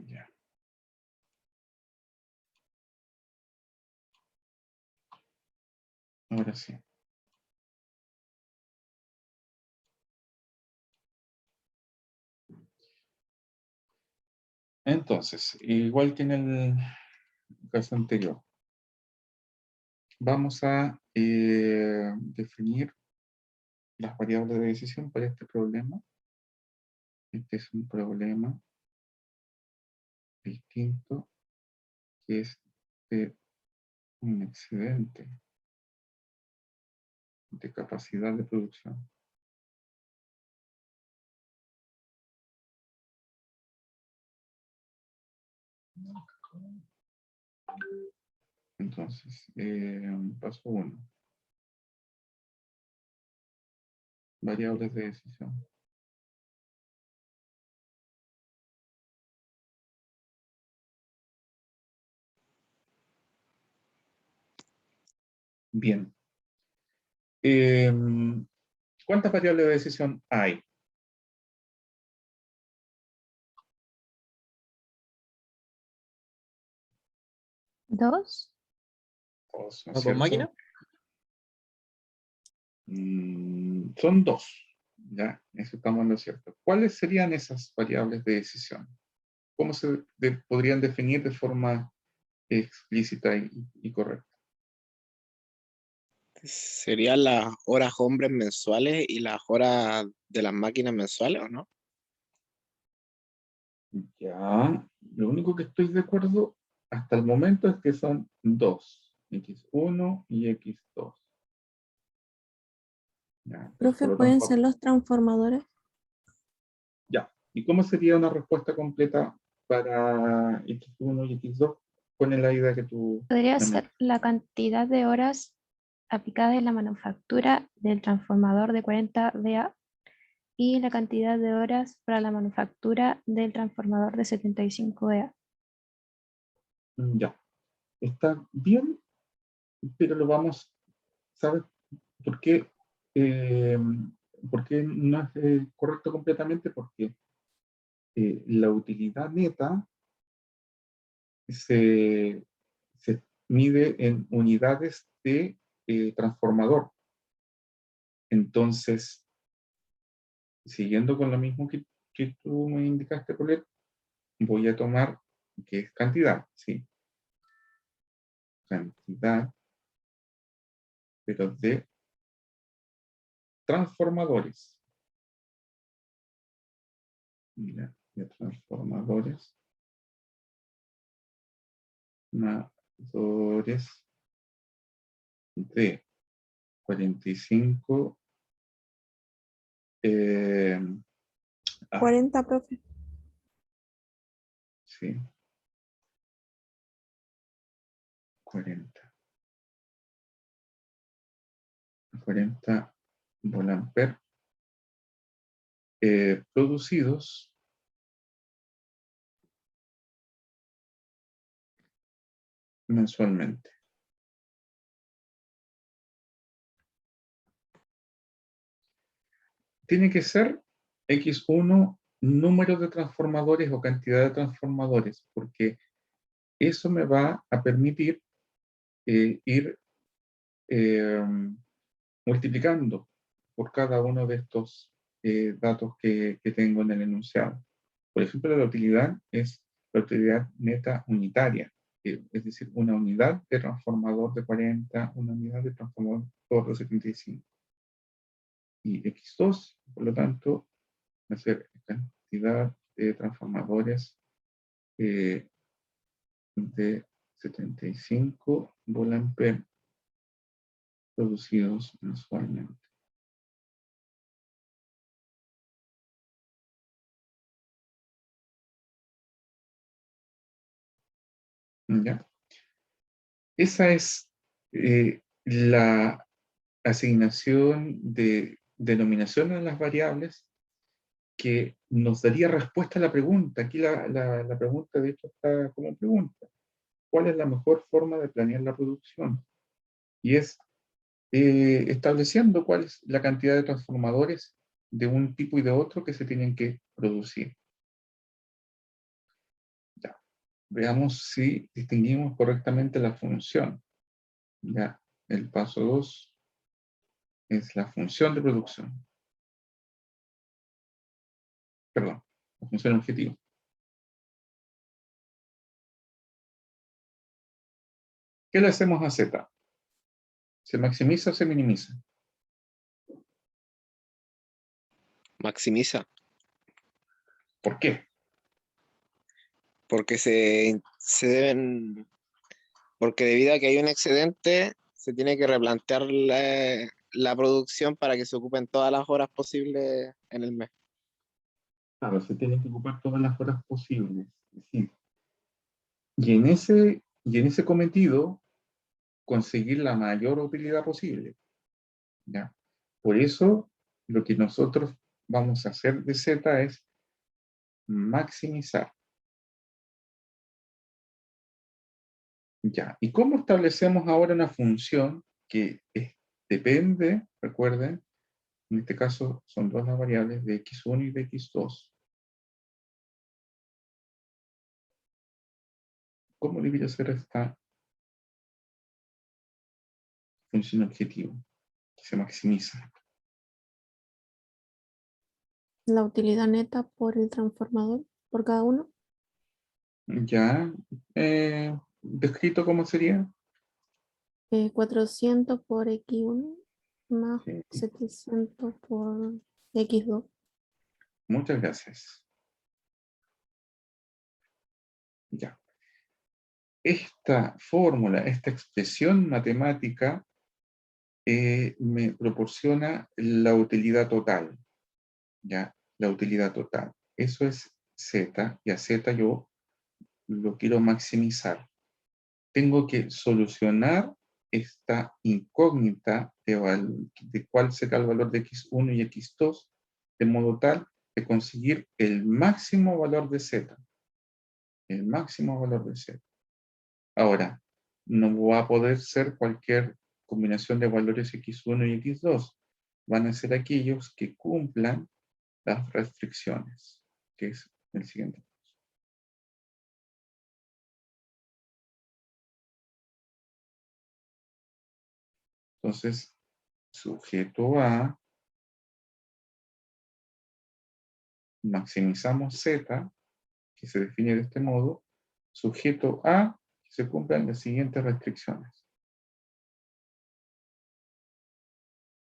S1: Ya. Ahora sí. Entonces, igual que en el caso anterior, vamos a definir las variables de decisión para este problema. Este es un problema distinto, que es de un excedente de capacidad de producción. Entonces, paso 1. Variables de decisión. Bien. ¿Cuántas variables de decisión hay?
S9: ¿Dos?
S1: Dos, ¿no es
S7: ¿No por
S1: cierto?
S7: máquina?
S1: Son dos. Ya, eso estamos en lo cierto. ¿Cuáles serían esas variables de decisión? ¿Cómo se podrían definir de forma explícita y correcta?
S10: ¿Serían las horas hombres mensuales y las horas de las máquinas mensuales o no?
S1: Ya, lo único que estoy de acuerdo hasta el momento es que son dos, X1 y X2. Ya,
S15: Profe,
S1: por lo
S15: ¿pueden
S1: tanto,
S15: ser los transformadores?
S1: ya. ¿Y cómo sería una respuesta completa para X1 y X2? ¿Cuál es la idea que tú
S9: Podría
S1: me
S9: ser la cantidad de horas aplicadas en la manufactura del transformador de 40 VA y la cantidad de horas para la manufactura del transformador de 75 VA.
S1: Ya, está bien, pero lo vamos, ¿sabes por qué? ¿Por qué no es correcto completamente? Porque la utilidad neta se mide en unidades de transformador. Entonces, siguiendo con lo mismo que tú me indicaste, Paulette, voy a tomar, que es cantidad, ¿sí? Cantidad, pero de transformadores. Mira, de transformadores. Transformadores de 45.
S15: 40, profe.
S1: Sí. 40. 40 volamper producidos mensualmente. Tiene que ser X1 número de transformadores o cantidad de transformadores, porque eso me va a permitir ir multiplicando por cada uno de estos datos que tengo en el enunciado. Por ejemplo, la utilidad es la utilidad neta unitaria, es decir, una unidad de transformador de 40, una unidad de transformador de 75. Y X2, por lo tanto, va a ser cantidad de transformadores de 75 volamper producidos mensualmente. ¿Ya? Esa es la asignación de denominación a las variables que nos daría respuesta a la pregunta. Aquí la pregunta, de hecho, está como pregunta. ¿Cuál es la mejor forma de planear la producción? Y es estableciendo cuál es la cantidad de transformadores de un tipo y de otro que se tienen que producir. Ya. Veamos si distinguimos correctamente la función. Ya. El paso 2 es la función de producción. Perdón, la función objetivo. ¿Qué le hacemos a Z? ¿Se maximiza o se minimiza?
S10: Maximiza.
S1: ¿Por qué?
S10: Porque se deben, porque debido a que hay un excedente, se tiene que replantear la producción para que se ocupen todas las horas posibles en el mes.
S1: Claro, se tienen que ocupar todas las horas posibles. Sí. Y en ese cometido, conseguir la mayor utilidad posible. ¿Ya? Por eso, lo que nosotros vamos a hacer de Z es maximizar. Ya. ¿Y cómo establecemos ahora una función que depende, recuerden, en este caso son dos las variables de x1 y de x2? ¿Cómo debería ser esta función objetivo que se maximiza?
S9: La utilidad neta por el transformador, por cada uno.
S1: Ya, descrito cómo sería.
S9: 400 por X1 más
S1: Sí.
S9: 700 por X2.
S1: Muchas gracias. Ya. Esta fórmula, esta expresión matemática me proporciona la utilidad total. ¿Ya? La utilidad total. Eso es Z, y a Z yo lo quiero maximizar. Tengo que solucionar esta incógnita de cuál será el valor de x1 y x2, de modo tal de conseguir el máximo valor de Z. El máximo valor de Z. Ahora, no va a poder ser cualquier combinación de valores x1 y x2. Van a ser aquellos que cumplan las restricciones, que es el siguiente. Entonces, sujeto a, maximizamos Z, que se define de este modo, sujeto a, que se cumplan las siguientes restricciones.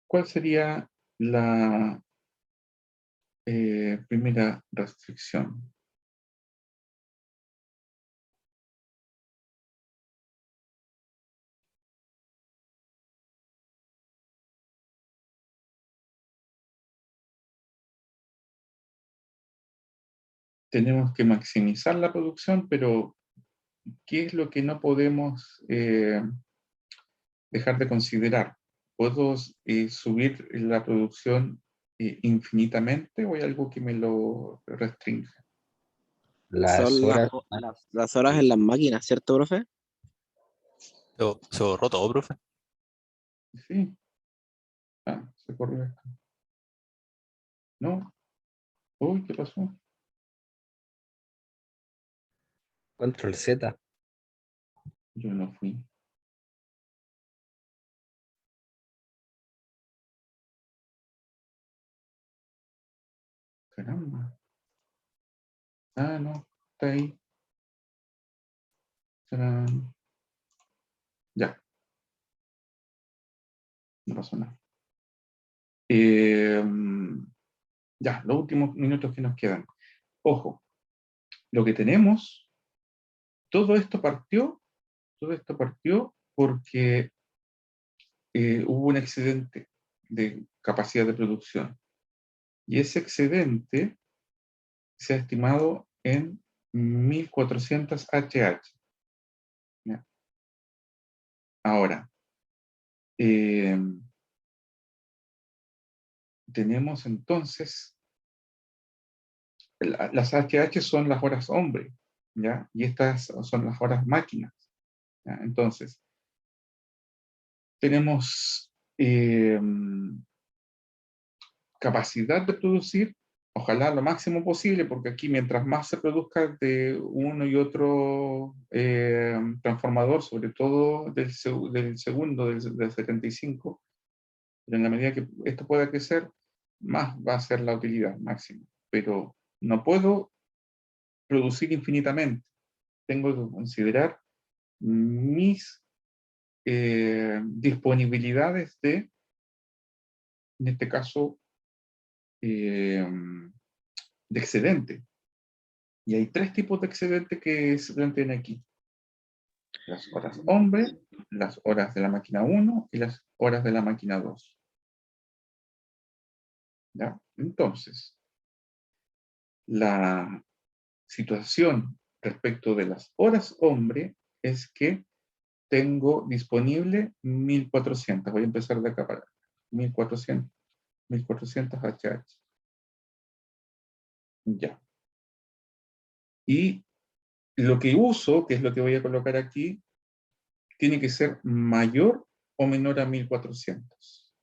S1: ¿Cuál sería la primera restricción? Tenemos que maximizar la producción, pero ¿qué es lo que no podemos dejar de considerar? ¿Puedo subir la producción infinitamente o hay algo que me lo restringe?
S13: Las
S10: Son
S13: horas.
S10: las horas en las máquinas, ¿cierto, profe?
S7: Se borró todo, profe.
S1: Sí. Ah, se corrió esto. ¿No? Uy, ¿qué pasó?
S13: Control Z.
S1: Yo no fui. Caramba. Ah, no, está ahí. Tarán. Ya. No pasó nada. Ya, los últimos minutos que nos quedan. Ojo, lo que tenemos, todo esto partió porque hubo un excedente de capacidad de producción. Y ese excedente se ha estimado en 1400 HH. ¿Ya? Ahora, tenemos entonces, las HH son las horas hombre, ¿ya? Y estas son las horas máquinas. ¿Ya? Entonces, tenemos capacidad de producir, ojalá lo máximo posible, porque aquí mientras más se produzca de uno y otro transformador, sobre todo del segundo, del 75, pero en la medida que esto pueda crecer, más va a ser la utilidad máxima. Pero no puedo producir infinitamente. Tengo que considerar mis disponibilidades de, en este caso, de excedente. Y hay tres tipos de excedente que se plantean aquí. Las horas hombre, las horas de la máquina 1 y las horas de la máquina 2. ¿Ya? Entonces, la situación respecto de las horas hombre es que tengo disponible 1400. Voy a empezar de acá para acá. 1400 HH. Ya. Y lo que uso, que es lo que voy a colocar aquí, tiene que ser mayor o menor a 1400.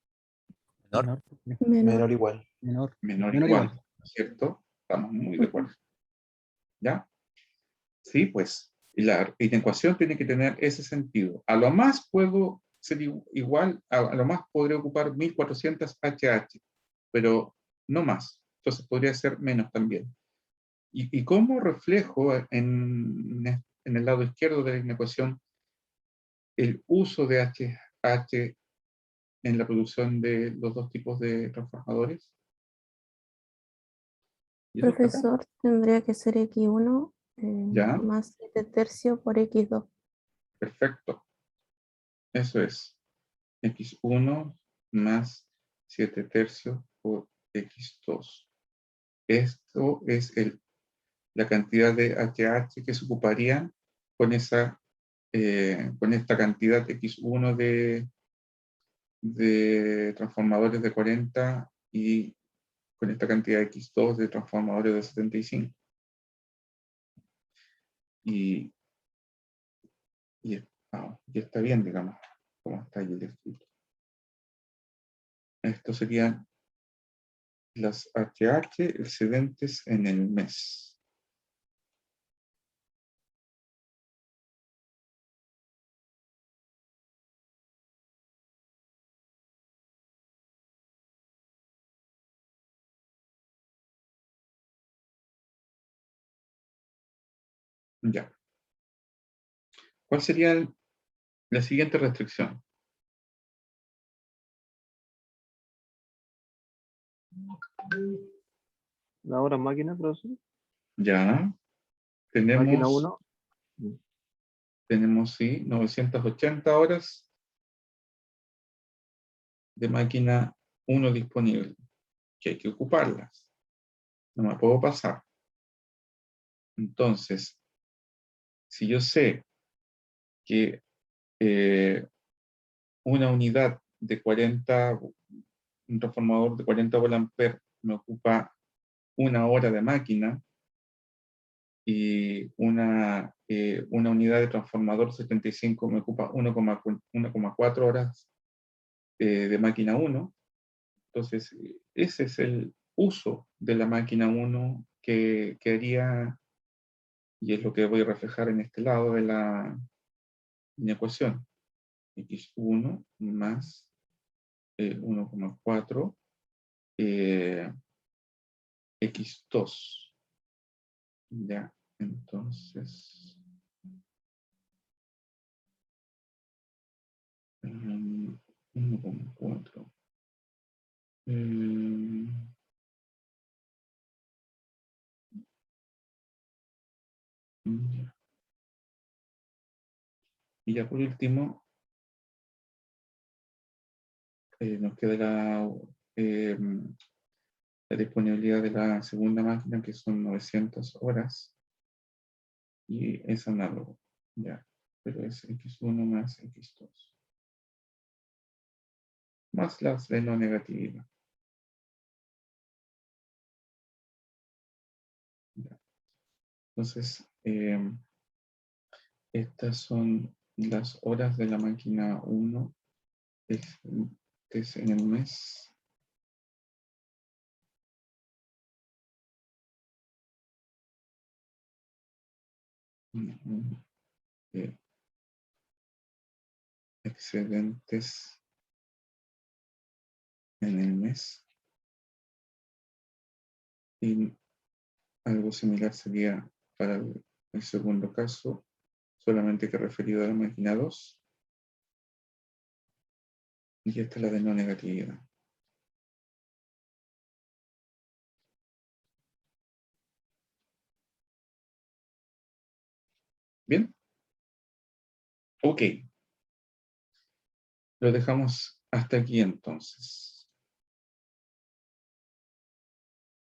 S7: Menor.
S12: Menor igual.
S3: Menor.
S1: Menor
S3: Menor
S1: igual,
S3: igual.
S1: ¿cierto? Estamos muy de acuerdo. ¿Ya? Sí, pues. Y la ecuación tiene que tener ese sentido. A lo más puedo ser igual, a lo más podría ocupar 1400 HH, pero no más. Entonces podría ser menos también. ¿Y cómo reflejo en el lado izquierdo de la ecuación el uso de HH en la producción de los dos tipos de transformadores? ¿Y eso está acá?
S9: Profesor, tendría que ser X1
S1: ¿Ya?
S9: más 7 tercios por X2.
S1: Perfecto. Eso es. X1 más 7 tercios por X2. Esto es la cantidad de HH que se ocuparía con esta cantidad X1 de transformadores de 40 y con esta cantidad X2 de transformadores de 75. Y está bien, digamos, como está ahí el escrito. Esto serían las HH excedentes en el mes. Ya. ¿Cuál sería la siguiente restricción?
S6: La hora máquina, profesor.
S1: Ya.
S6: Máquina 1.
S1: Tenemos, sí, 980 horas de máquina 1 disponible, que hay que ocuparlas. No me puedo pasar. Entonces, si yo sé que una unidad de 40, un transformador de 40 volt me ocupa una hora de máquina y una unidad de transformador 75 me ocupa 1,4 horas de máquina 1. Entonces, ese es el uso de la máquina 1 que haría, y es lo que voy a reflejar en este lado de mi ecuación. X1 más 1,4 X2. Ya, entonces 1,4. Ya. Y ya por último, nos queda la disponibilidad de la segunda máquina, que son 900 horas, y es análogo, ya, pero es X1 más X2, más la no negativa. Ya. Entonces, estas son las horas de la máquina 1 en el mes. Excedentes en el mes. Y algo similar sería para el segundo caso, solamente que referido a la máquina 2. Y esta es la de no negatividad. ¿Bien? Ok. Lo dejamos hasta aquí entonces.